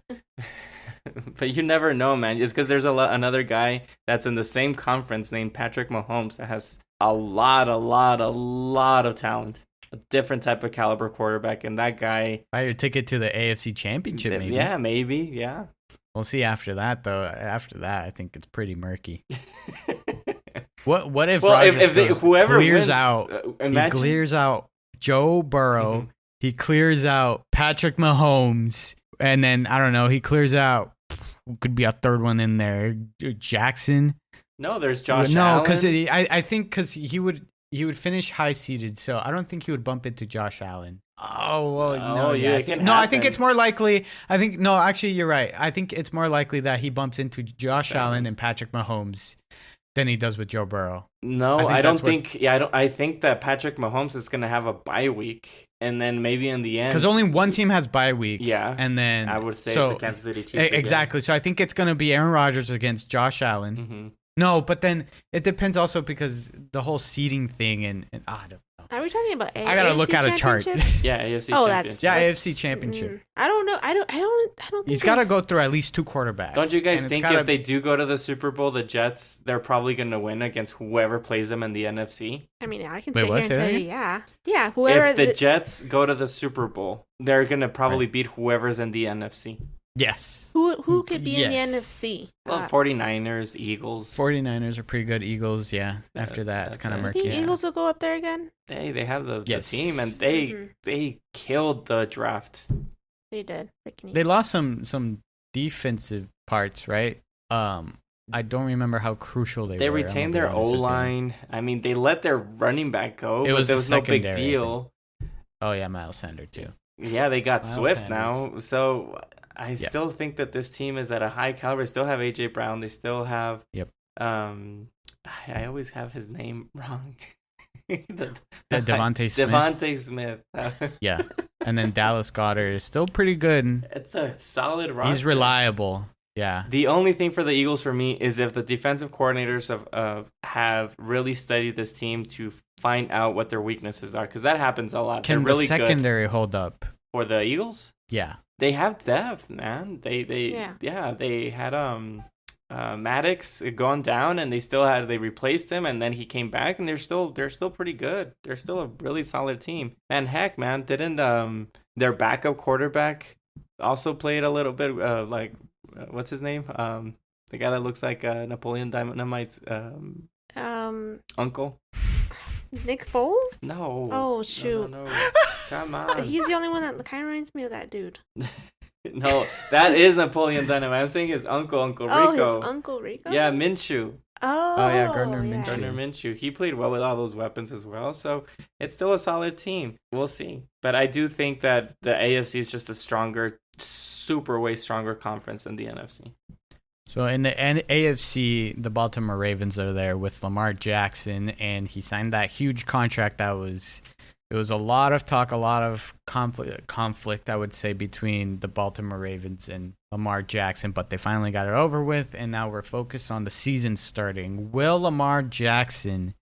Speaker 3: But you never know, man. It's because there's another guy that's in the same conference named Patrick Mahomes that has a lot of talent. A different type of caliber quarterback, and that guy...
Speaker 1: Buy your ticket to the AFC Championship, maybe.
Speaker 3: Yeah, maybe, yeah.
Speaker 1: We'll see after that, though. After that, I think it's pretty murky. What if Rodgers
Speaker 3: whoever
Speaker 1: clears
Speaker 3: wins,
Speaker 1: out?
Speaker 3: Imagine...
Speaker 1: He clears out Joe Burrow. Mm-hmm. He clears out Patrick Mahomes, and then I don't know. He clears out. Could be a third one in there. Jackson.
Speaker 3: No, there's Josh Allen.
Speaker 1: No, because I think because he would finish high seeded, so I don't think he would bump into Josh Allen. Oh well, no, yeah. I think it's more likely. Actually, you're right. I think it's more likely that he bumps into Josh Allen and Patrick Mahomes than he does with Joe Burrow.
Speaker 3: No, I don't think. Yeah, I don't. I think that Patrick Mahomes is going to have a bye week, and then maybe in the end,
Speaker 1: because only one team has bye week.
Speaker 3: Yeah,
Speaker 1: and then
Speaker 3: I would say it's the Kansas City Chiefs.
Speaker 1: Exactly. So I think it's going to be Aaron Rodgers against Josh Allen.
Speaker 3: Mm-hmm.
Speaker 1: No, but then it depends also because the whole seeding thing and I don't know.
Speaker 2: Are we talking about AFC
Speaker 1: I gotta look at a chart.
Speaker 3: Yeah, AFC
Speaker 2: Championship.
Speaker 1: AFC Championship.
Speaker 2: I don't know. I don't think
Speaker 1: he's got to go through at least 2 quarterbacks.
Speaker 3: Don't you guys think if they do go to the Super Bowl, the Jets, they're probably going to win against whoever plays them in the NFC?
Speaker 2: I mean, I can sit here and tell you, yeah. Whoever.
Speaker 3: If the Jets go to the Super Bowl, they're going to probably beat whoever's in the NFC.
Speaker 1: Yes.
Speaker 2: Who could be in the NFC?
Speaker 3: Well, 49ers, Eagles.
Speaker 1: 49ers are pretty good. Eagles, yeah. After that, it's kind of murky.
Speaker 2: Do you think Eagles will go up there again?
Speaker 3: They have the team, and they killed the draft.
Speaker 2: They did.
Speaker 1: They lost some defensive parts, right? I don't remember how crucial they were.
Speaker 3: They retained their O-line. I mean, they let their running back go, but there was no big deal.
Speaker 1: Oh, yeah, Miles Sanders, too.
Speaker 3: Yeah, they got Swift now, so... I still think that this team is at a high caliber. They still have A.J. Brown. They still have...
Speaker 1: Yep.
Speaker 3: I always have his name wrong.
Speaker 1: Devontae Smith.
Speaker 3: Devontae Smith.
Speaker 1: Yeah. And then Dallas Goedert is still pretty good.
Speaker 3: It's a solid roster.
Speaker 1: He's reliable. Yeah.
Speaker 3: The only thing for the Eagles for me is if the defensive coordinators have really studied this team to find out what their weaknesses are, because that happens a lot.
Speaker 1: Can
Speaker 3: They're really
Speaker 1: the secondary
Speaker 3: good.
Speaker 1: hold up?
Speaker 3: For the Eagles?
Speaker 1: Yeah.
Speaker 3: They have depth, man. They had Maddox gone down, and they replaced him, and then he came back, and they're still pretty good. They're still a really solid team. And heck, man, didn't their backup quarterback also played a little bit what's his name? The guy that looks like Napoleon Dynamite's uncle.
Speaker 2: Nick Foles?
Speaker 3: No.
Speaker 2: Oh shoot.
Speaker 3: No. Come on.
Speaker 2: He's the only one that kind of reminds me of that dude.
Speaker 3: No, that is Napoleon Dynamite. I'm saying his Uncle Rico.
Speaker 2: Oh, his Uncle Rico?
Speaker 3: Yeah, Minshew.
Speaker 2: Oh
Speaker 1: yeah, Gardner Minshew.
Speaker 3: Gardner Minshew. He played well with all those weapons as well, so it's still a solid team. We'll see. But I do think that the AFC is just a stronger, way stronger conference than the NFC.
Speaker 1: So in the AFC, the Baltimore Ravens are there with Lamar Jackson, and he signed that huge contract that was It was a lot of talk, a lot of conflict, I would say, between the Baltimore Ravens and Lamar Jackson, but they finally got it over with, and now we're focused on the season starting. Will Lamar Jackson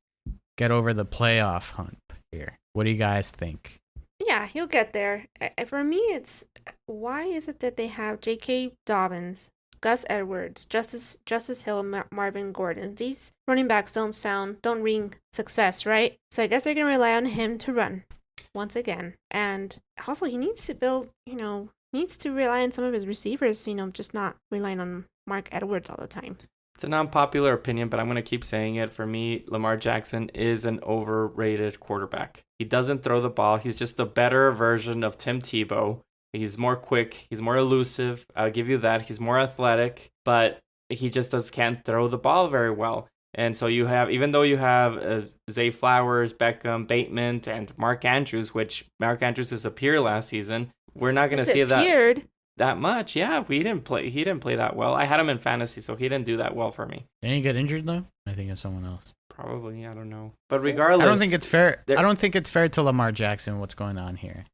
Speaker 1: get over the playoff hump here? What do you guys think?
Speaker 2: Yeah, he'll get there. For me, it's why is it that they have J.K. Dobbins, Gus Edwards, Justice Hill, Marvin Gordon? These running backs don't ring success, right? So I guess they're going to rely on him to run once again. And also he needs to rely on some of his receivers, just not relying on Mark Edwards all the time.
Speaker 3: It's an unpopular opinion, but I'm going to keep saying it. For me, Lamar Jackson is an overrated quarterback. He doesn't throw the ball. He's just a better version of Tim Tebow. He's more quick. He's more elusive. I'll give you that. He's more athletic, but he just can't throw the ball very well. And so even though you have Zay Flowers, Beckham, Bateman, and Mark Andrews, which Mark Andrews disappeared last season, we're not going to see that much. Yeah, he didn't play that well. I had him in fantasy, so he didn't do that well for me.
Speaker 1: Didn't he get injured though? I think it's someone else.
Speaker 3: Probably, I don't know. But regardless,
Speaker 1: I don't think it's fair. I don't think it's fair to Lamar Jackson what's going on here.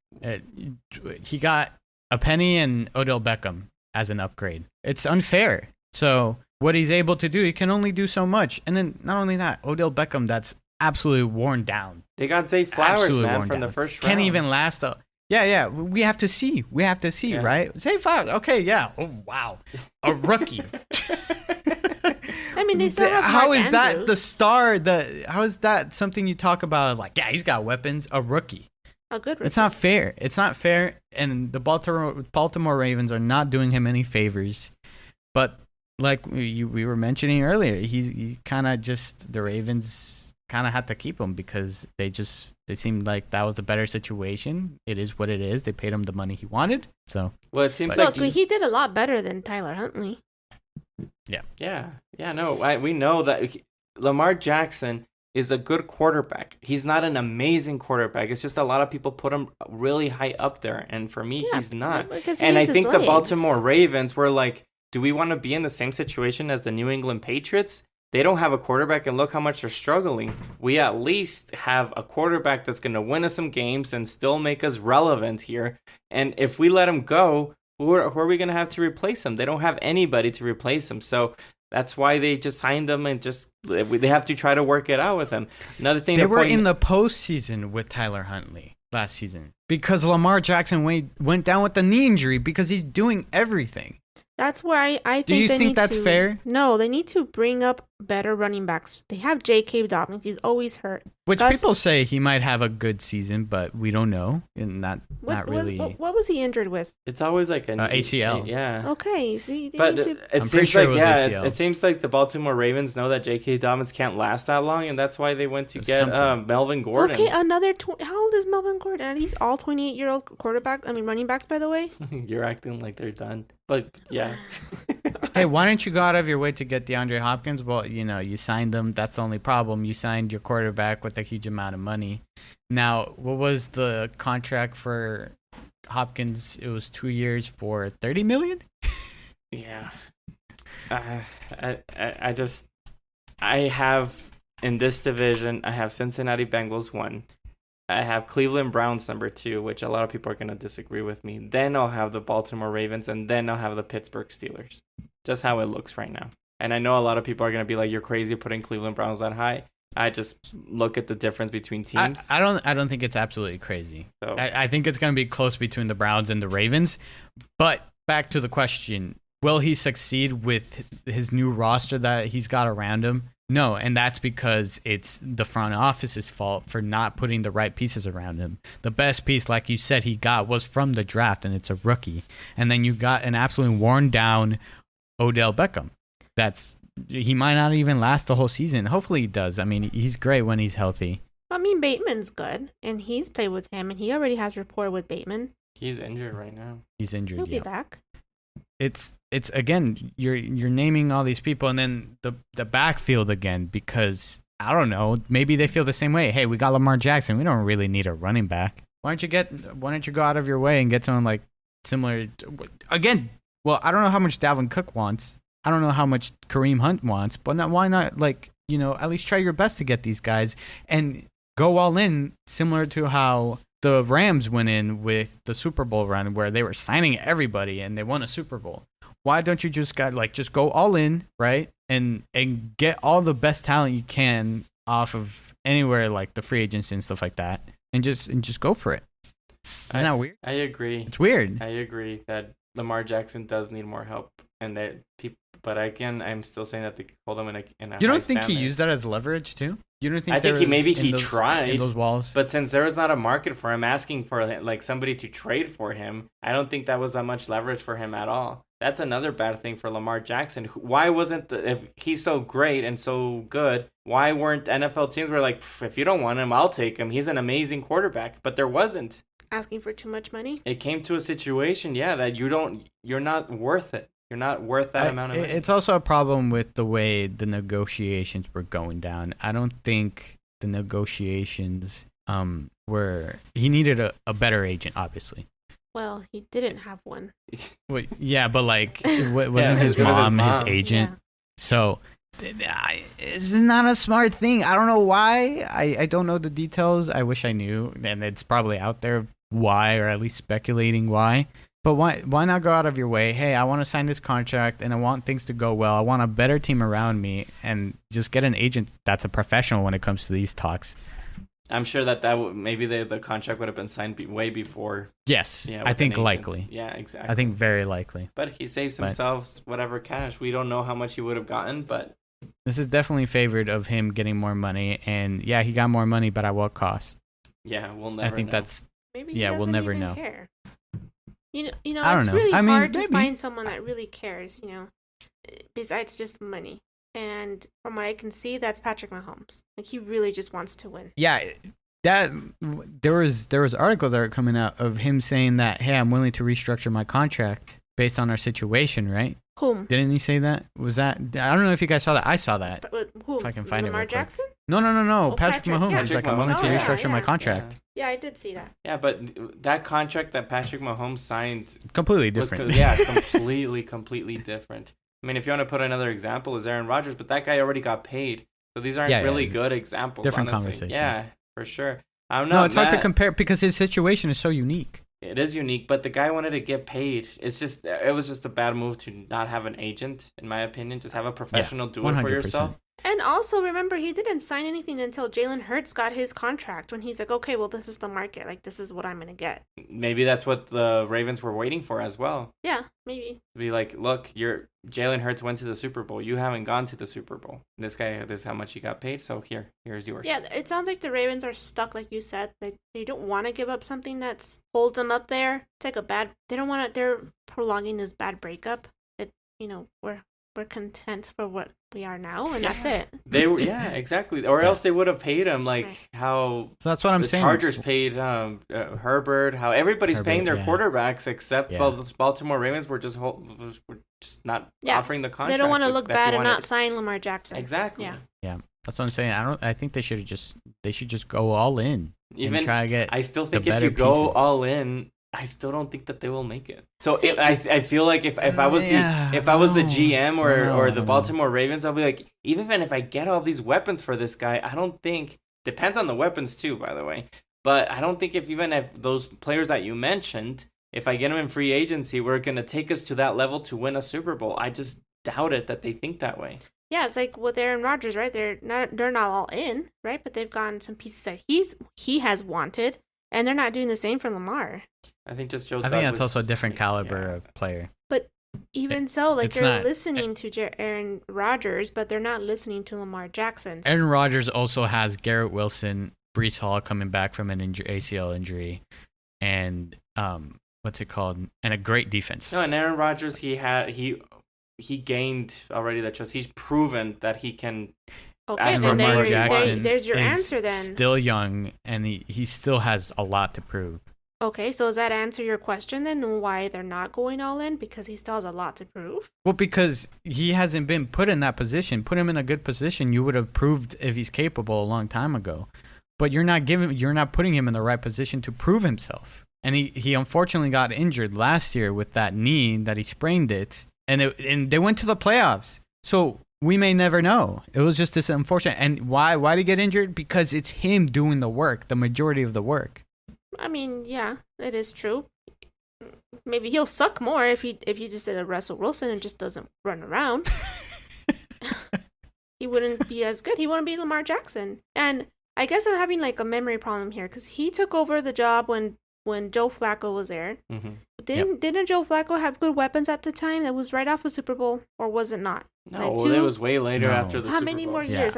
Speaker 1: He got a Penny and Odell Beckham as an upgrade. It's unfair. So what he's able to do, he can only do so much. And then not only that, Odell Beckham, that's absolutely worn down.
Speaker 3: They got Zay Flowers, man, from the first round.
Speaker 1: Can't even last though. Yeah. We have to see, yeah. Right? Zay Flowers. Okay, yeah. Oh wow, a rookie.
Speaker 2: I mean, they still have
Speaker 1: how
Speaker 2: Mark
Speaker 1: is
Speaker 2: Andrews.
Speaker 1: That the star? How is that something you talk about? Like, yeah, he's got weapons. A rookie.
Speaker 2: A good rookie.
Speaker 1: It's not fair. It's not fair. And the Baltimore Ravens are not doing him any favors. But like we were mentioning earlier, he kind of the Ravens kind of had to keep him because they seemed like that was a better situation. It is what it is. They paid him the money he wanted. So
Speaker 3: well, it seems
Speaker 2: like he did a lot better than Tyler Huntley.
Speaker 3: Yeah. No, we know that Lamar Jackson is a good quarterback. He's not an amazing quarterback. It's just a lot of people put him really high up there, and for me, he's not. And I think the Baltimore Ravens were like, do we want to be in the same situation as the New England Patriots? They don't have a quarterback, and look how much they're struggling. We at least have a quarterback that's going to win us some games and still make us relevant here. And if we let him go, who are we going to have to replace him? They don't have anybody to replace him. So that's why they just signed him and they have to try to work it out with him. Another thing
Speaker 1: they were in the postseason with Tyler Huntley last season because Lamar Jackson went down with the knee injury because he's doing everything.
Speaker 2: That's where I think.
Speaker 1: Do you think that's fair?
Speaker 2: No, they need to bring up better running backs. They have J.K. Dobbins. He's always hurt.
Speaker 1: Which people say he might have a good season, but we don't know. And not really.
Speaker 2: What was he injured with?
Speaker 3: It's always like an
Speaker 1: ACL.
Speaker 3: Yeah.
Speaker 2: Okay. See,
Speaker 3: but it seems like it seems like the Baltimore Ravens know that J.K. Dobbins can't last that long, and that's why they went to get Melvin Gordon.
Speaker 2: Okay, how old is Melvin Gordon? Are these all 28-year-old running backs, by the way?
Speaker 3: You're acting like they're done. But yeah.
Speaker 1: Hey, why don't you go out of your way to get DeAndre Hopkins? Well, you signed them. That's the only problem. You signed your quarterback with a huge amount of money. Now, what was the contract for Hopkins? It was 2 years for $30 million?
Speaker 3: Yeah. I have in this division, I have Cincinnati Bengals 1. I have Cleveland Browns number 2, which a lot of people are going to disagree with me. Then I'll have the Baltimore Ravens, and then I'll have the Pittsburgh Steelers. Just how it looks right now. And I know a lot of people are going to be like, "You're crazy putting Cleveland Browns that high." I just look at the difference between teams.
Speaker 1: I don't think it's absolutely crazy. So. I think it's going to be close between the Browns and the Ravens. But back to the question, will he succeed with his new roster that he's got around him? No, and that's because it's the front office's fault for not putting the right pieces around him. The best piece, like you said, he got was from the draft, and it's a rookie. And then you got an absolutely worn-down Odell Beckham. He might not even last the whole season. Hopefully he does. I mean, he's great when he's healthy.
Speaker 2: I mean, Bateman's good, and he's played with him, and he already has rapport with Bateman.
Speaker 3: He's injured right now.
Speaker 1: He's injured.
Speaker 2: He'll be back.
Speaker 1: It's again, you're naming all these people, and then the backfield again, because I don't know, maybe they feel the same way. Hey, we got Lamar Jackson. We don't really need a running back. Why don't you go out of your way and get someone like similar again? Well, I don't know how much Dalvin Cook wants. I don't know how much Kareem Hunt wants, but why not at least try your best to get these guys. And go all in, similar to how the Rams went in with the Super Bowl run where they were signing everybody and they won a Super Bowl. Why don't you just go all in, right? And get all the best talent you can off of anywhere like the free agency and stuff like that, and just go for it. Isn't that weird?
Speaker 3: I agree.
Speaker 1: It's weird.
Speaker 3: I agree that Lamar Jackson does need more help, and that people. But again, I'm still saying that they hold him in a
Speaker 1: You don't
Speaker 3: high
Speaker 1: think he
Speaker 3: standard.
Speaker 1: used that as leverage too? You don't think?
Speaker 3: I think he
Speaker 1: those,
Speaker 3: tried
Speaker 1: in those walls,
Speaker 3: but since there was not a market for him, asking for like somebody to trade for him, I don't think that was that much leverage for him at all. That's another bad thing for Lamar Jackson. Why wasn't if he's so great and so good? Why weren't NFL teams were like, if you don't want him, I'll take him. He's an amazing quarterback, but there wasn't.
Speaker 2: Asking for too much money.
Speaker 3: It came to a situation, that you're not worth it. You're not worth that amount of money.
Speaker 1: It's also a problem with the way the negotiations were going down. I don't think the negotiations were. He needed a better agent, obviously.
Speaker 2: Well, he didn't have one.
Speaker 1: Well, yeah, but like, wasn't his mom his agent?
Speaker 2: Yeah.
Speaker 1: So it's not a smart thing. I don't know why. I don't know the details. I wish I knew, and it's probably out there why, or at least speculating why. But why not go out of your way? Hey, I want to sign this contract, and I want things to go well. I want a better team around me, and just get an agent that's a professional when it comes to these talks.
Speaker 3: I'm sure that maybe the contract would have been signed way before.
Speaker 1: Yes,
Speaker 3: Yeah,
Speaker 1: I think
Speaker 3: with an agent.
Speaker 1: likely.
Speaker 3: Yeah, exactly.
Speaker 1: I think very likely.
Speaker 3: But he saves himself whatever cash. We don't know how much he would have gotten, but
Speaker 1: This is definitely favored of him getting more money, and yeah, he got more money, but at what cost?
Speaker 3: yeah, we'll never.
Speaker 1: I think
Speaker 3: know.
Speaker 1: that's
Speaker 2: Maybe
Speaker 1: Yeah, we'll
Speaker 2: doesn't
Speaker 1: never
Speaker 2: even
Speaker 1: know.
Speaker 2: Care. You know,
Speaker 1: I don't
Speaker 2: it's
Speaker 1: know.
Speaker 2: really
Speaker 1: I mean,
Speaker 2: hard to
Speaker 1: maybe.
Speaker 2: find someone that really cares. Besides just money. And from what I can see, that's Patrick Mahomes. Like, he really just wants to win.
Speaker 1: yeah. That there was articles that were coming out of him saying that, hey, I'm willing to restructure my contract based on our situation, right?
Speaker 2: Whom?
Speaker 1: Didn't he say that? Was that? I don't know if you guys saw that. I saw that.
Speaker 2: Who?
Speaker 1: If I can find it
Speaker 2: Lamar
Speaker 1: real quick.
Speaker 2: Jackson?
Speaker 1: No.
Speaker 2: Oh,
Speaker 1: Patrick
Speaker 2: Patrick,
Speaker 1: Mahomes.
Speaker 2: yeah.
Speaker 1: He's like, I'm willing to
Speaker 3: Oh, yeah,
Speaker 1: restructure my
Speaker 2: yeah.
Speaker 1: contract.
Speaker 2: Yeah, I did see that.
Speaker 3: Yeah, but that contract that Patrick Mahomes signed
Speaker 1: Completely
Speaker 3: was
Speaker 1: different.
Speaker 3: completely different. I mean, if you want to put another example, is Aaron Rodgers, but that guy already got paid, so these aren't really good examples.
Speaker 1: Different
Speaker 3: honestly.
Speaker 1: conversation.
Speaker 3: Yeah, for sure. I don't know.
Speaker 1: No, it's hard to compare because his situation is so unique.
Speaker 3: It is unique, but the guy wanted to get paid. It was just a bad move to not have an agent, in my opinion. Just have a professional do it for
Speaker 1: 100%.
Speaker 3: yourself.
Speaker 2: And also, remember, he didn't sign anything until Jalen Hurts got his contract, when he's like, okay, well, this is the market. Like, this is what I'm going to get.
Speaker 3: Maybe that's what the Ravens were waiting for as well.
Speaker 2: Yeah, maybe.
Speaker 3: Be like, look, Jalen Hurts went to the Super Bowl. You haven't gone to the Super Bowl. This is how much he got paid. So here's yours.
Speaker 2: Yeah, it sounds like the Ravens are stuck, like you said. They don't want to give up something that's holds them up there. It's like they don't want to, they're prolonging this bad breakup. We're content for what we are now, and that's it.
Speaker 3: Exactly. Or else they would have paid him like how
Speaker 1: So that's what I'm
Speaker 3: the
Speaker 1: saying.
Speaker 3: Chargers paid Herbert. How everybody's paying their quarterbacks except the Baltimore Ravens were just not offering the contract.
Speaker 2: They don't want to look
Speaker 3: that
Speaker 2: bad
Speaker 3: they
Speaker 2: and not
Speaker 3: wanted.
Speaker 2: sign Lamar Jackson.
Speaker 3: Exactly.
Speaker 2: Yeah.
Speaker 1: That's what I'm saying. I think they should just go all in.
Speaker 3: Even
Speaker 1: and try to get.
Speaker 3: I still think
Speaker 1: the
Speaker 3: if you
Speaker 1: better
Speaker 3: go
Speaker 1: pieces.
Speaker 3: all in, I still don't think that they will make it. So
Speaker 2: See,
Speaker 3: I feel like if I was the GM or the Baltimore Ravens, I'll be like, even if I get all these weapons for this guy, I don't think, depends on the weapons too, by the way, but I don't think if those players that you mentioned, if I get them in free agency, we're going to take us to that level to win a Super Bowl. I just doubt it that they think that way.
Speaker 2: Yeah, it's like with Aaron Rodgers, right? They're not all in, right? But they've gotten some pieces that he has wanted, and they're not doing the same for Lamar.
Speaker 3: I think just Joe.
Speaker 1: I think
Speaker 3: Douglas
Speaker 1: that's also a
Speaker 3: just-
Speaker 1: different caliber
Speaker 3: yeah.
Speaker 1: of player.
Speaker 2: But even so, like,
Speaker 1: it's
Speaker 2: they're
Speaker 1: not-
Speaker 2: listening to Aaron Rodgers, but they're not listening to Lamar Jackson.
Speaker 1: Aaron Rodgers also has Garrett Wilson, Breece Hall coming back from an ACL injury, and what's it called? And a great defense.
Speaker 3: No, and Aaron Rodgers, he gained already that trust. He's proven that he can.
Speaker 2: Okay,
Speaker 3: As
Speaker 2: then
Speaker 3: for Lamar
Speaker 1: Jackson
Speaker 2: there's your
Speaker 1: is
Speaker 2: answer then.
Speaker 1: Still young, and he still has a lot to prove.
Speaker 2: Okay, so does that answer your question then? Why they're not going all in? Because he still has a lot to prove.
Speaker 1: Well, because he hasn't been put in that position. Put him in a good position, you would have proved if he's capable a long time ago. But you're not putting him in the right position to prove himself. And he unfortunately got injured last year with that knee that he sprained it, and they went to the playoffs. So we may never know. It was just this unfortunate. And why did he get injured? Because it's him doing the work, the majority of the work.
Speaker 2: I mean, yeah, it is true. Maybe he'll suck more if he just did a Russell Wilson and just doesn't run around. He wouldn't be as good. He wouldn't be Lamar Jackson. And I guess I'm having like a memory problem here because he took over the job when Joe Flacco was there.
Speaker 3: Mm-hmm.
Speaker 2: Didn't Joe Flacco have good weapons at the time? That was right off of Super Bowl, or was it not?
Speaker 3: No, like it was way later after the Super Bowl.
Speaker 2: How many more years?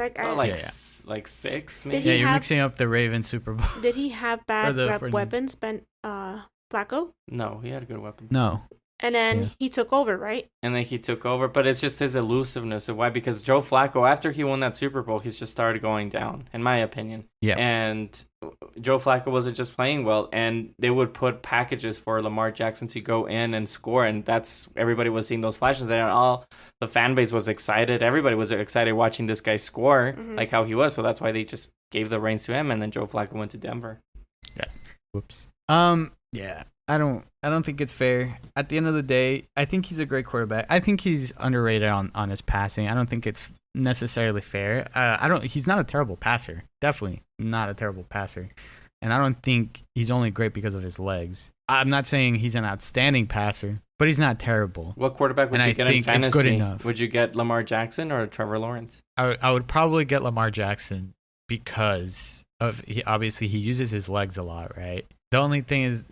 Speaker 3: Like 6, maybe.
Speaker 1: Yeah, you're mixing up the Ravens Super Bowl.
Speaker 2: Did he have bad weapons, Flacco?
Speaker 3: No, he had good weapons.
Speaker 1: No.
Speaker 2: And then he took over, right?
Speaker 3: And then he took over, but it's just his elusiveness of why. Because Joe Flacco, after he won that Super Bowl, he's just started going down, in my opinion.
Speaker 1: Yeah.
Speaker 3: And Joe Flacco wasn't just playing well, and they would put packages for Lamar Jackson to go in and score, and that's everybody was seeing those flashes, and all the fan base was excited. Everybody was excited watching this guy score, like how he was. So that's why they just gave the reins to him, and then Joe Flacco went to Denver.
Speaker 1: Yeah. Whoops. Yeah. I don't think it's fair. At the end of the day, I think he's a great quarterback. I think he's underrated on his passing. I don't think it's necessarily fair. He's not a terrible passer. Definitely not a terrible passer. And I don't think he's only great because of his legs. I'm not saying he's an outstanding passer, but he's not terrible.
Speaker 3: What quarterback would you get in fantasy?
Speaker 1: It's good enough.
Speaker 3: Would you get Lamar Jackson or Trevor Lawrence?
Speaker 1: I would probably get Lamar Jackson because obviously he uses his legs a lot, right? The only thing is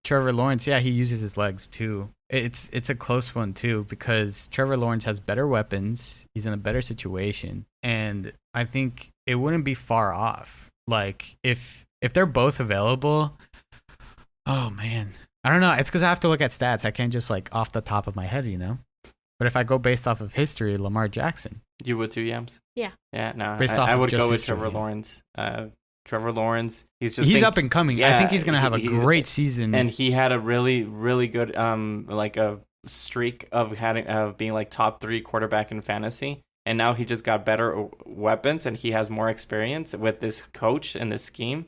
Speaker 1: Trevor Lawrence, yeah, he uses his legs too. It's a close one too because Trevor Lawrence has better weapons. He's in a better situation, and I think it wouldn't be far off. Like if they're both available, oh man, I don't know. It's because I have to look at stats. I can't just like off the top of my head, you know. But if I go based off of history, Lamar Jackson.
Speaker 3: You would too, Yams?
Speaker 2: Yeah.
Speaker 3: Yeah, no,
Speaker 1: I
Speaker 3: would go with Trevor Lawrence. Trevor Lawrence, he's
Speaker 1: up and coming. Yeah, I think he's gonna have a great season.
Speaker 3: And he had a really, really good like a streak of being like top 3 quarterback in fantasy. And now he just got better weapons and he has more experience with this coach and this scheme.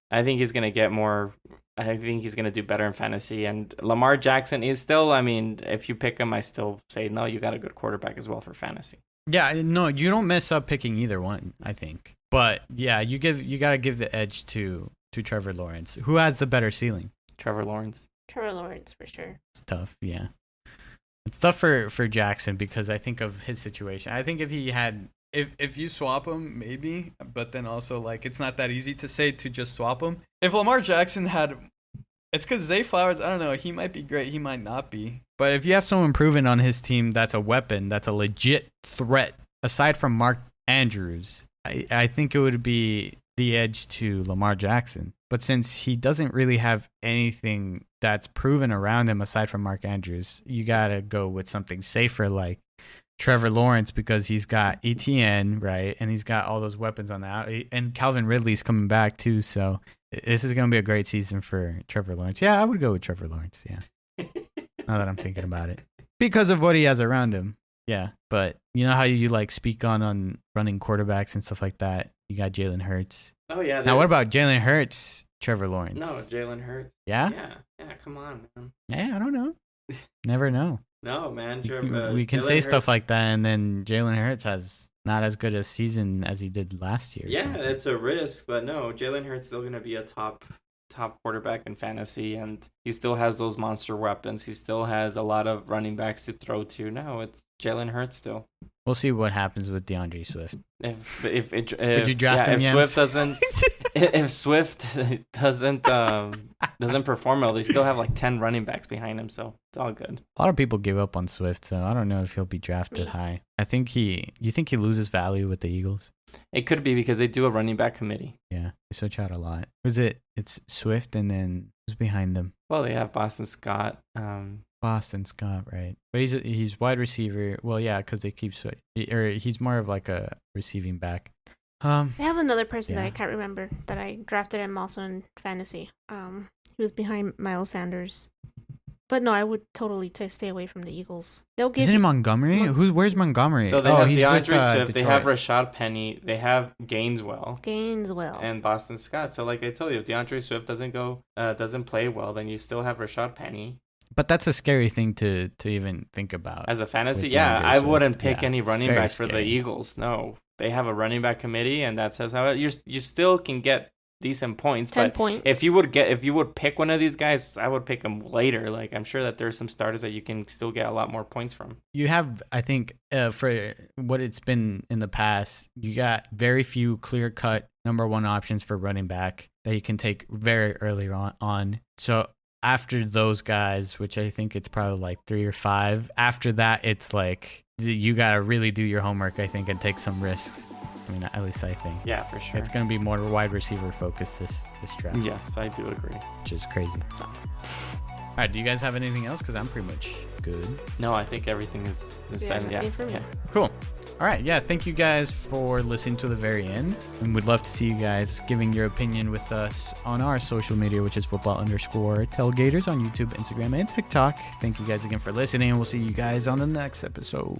Speaker 3: I think he's gonna get more. I think he's gonna do better in fantasy. And Lamar Jackson is still. I mean, if you pick him, I still say no. You got a good quarterback as well for fantasy.
Speaker 1: Yeah, no, you don't mess up picking either one, I think. But yeah, you got to give the edge to Trevor Lawrence. Who has the better ceiling?
Speaker 3: Trevor Lawrence.
Speaker 2: Trevor Lawrence for sure.
Speaker 1: It's tough, yeah. It's tough for Jackson because I think of his situation. I think if you swap him, maybe, but then also like it's not that easy to say to just swap him. If Lamar Jackson had, it's because Zay Flowers, I don't know, he might be great, he might not be. But if you have someone proven on his team that's a weapon, that's a legit threat, aside from Mark Andrews, I think it would be the edge to Lamar Jackson. But since he doesn't really have anything that's proven around him aside from Mark Andrews, you got to go with something safer like Trevor Lawrence because he's got ETN, right? And he's got all those weapons on the out. And Calvin Ridley's coming back too. So this is going to be a great season for Trevor Lawrence. Yeah, I would go with Trevor Lawrence, yeah. Now that I'm thinking about it. Because of what he has around him. Yeah, but you know how you like speak on running quarterbacks and stuff like that? You got Jalen Hurts.
Speaker 3: Oh, yeah.
Speaker 1: Now, what about Jalen Hurts, Trevor Lawrence?
Speaker 3: No, Jalen Hurts.
Speaker 1: Yeah?
Speaker 3: Yeah, come on, man.
Speaker 1: Yeah, I don't know. Never know.
Speaker 3: No, man.
Speaker 1: We can say stuff like that, and then Jalen Hurts has not as good a season as he did last year.
Speaker 3: Yeah, it's a risk, but no, Jalen Hurts still going to be a top quarterback in fantasy, and he still has those monster weapons. He still has a lot of running backs to throw to. No, it's Jalen Hurts still.
Speaker 1: We'll see what happens with DeAndre Swift.
Speaker 3: If
Speaker 1: would you draft him?
Speaker 3: If Swift doesn't, if Swift doesn't perform well, they still have like 10 running backs behind him, so it's all good.
Speaker 1: A lot of people give up on Swift, so I don't know if he'll be drafted high. You think he loses value with the Eagles?
Speaker 3: It could be because they do a running back committee.
Speaker 1: Yeah, they switch out a lot. Who's it? It's Swift, and then who's behind them?
Speaker 3: Well, they have Boston Scott.
Speaker 1: Boston Scott, right? But he's wide receiver. Well, yeah, because they keep he's more of like a receiving back.
Speaker 2: I have another person that I can't remember that I drafted him also in fantasy. He was behind Miles Sanders. But no, I would totally stay away from the Eagles.
Speaker 1: Isn't it Montgomery? Where's Montgomery?
Speaker 3: So they have
Speaker 1: he's
Speaker 3: DeAndre
Speaker 1: with,
Speaker 3: Swift.
Speaker 1: Detroit.
Speaker 3: They have Rashad Penny. They have Gaineswell. And Boston Scott. So like I told you, if DeAndre Swift doesn't play well, then you still have Rashad Penny.
Speaker 1: But that's a scary thing to even think about.
Speaker 3: As a fantasy,
Speaker 1: with
Speaker 3: yeah,
Speaker 1: DeAndre
Speaker 3: I
Speaker 1: Swift.
Speaker 3: wouldn't pick
Speaker 1: Yeah,
Speaker 3: any
Speaker 1: it's
Speaker 3: running
Speaker 1: very
Speaker 3: back for the
Speaker 1: scary.
Speaker 3: Eagles. No, they have a running back committee, and that's how you still can get decent points.
Speaker 2: 10
Speaker 3: but
Speaker 2: points.
Speaker 3: if you would pick one of these guys, I would pick them later. Like I'm sure that there's some starters that you can still get a lot more points from.
Speaker 1: You have, I think, for what it's been in the past, you got very few clear-cut number one options for running back that you can take very early on. So after those guys, which I think it's probably like 3 or 5, after that, it's like you got to really do your homework, I think, and take some risks. I mean, at least I think.
Speaker 3: Yeah, for sure.
Speaker 1: It's going to be more wide receiver focused this draft.
Speaker 3: Yes, I do agree.
Speaker 1: Which is crazy.
Speaker 2: Sucks.
Speaker 1: All right, do you guys have anything else? Because I'm pretty much good.
Speaker 3: No, I think everything is
Speaker 2: nothing
Speaker 3: yeah.
Speaker 2: for me.
Speaker 3: Yeah.
Speaker 1: Cool. All right. Yeah. Thank you guys for listening to the very end. And we'd love to see you guys giving your opinion with us on our social media, which is football_tailgaters on YouTube, Instagram, and TikTok. Thank you guys again for listening. And we'll see you guys on the next episode.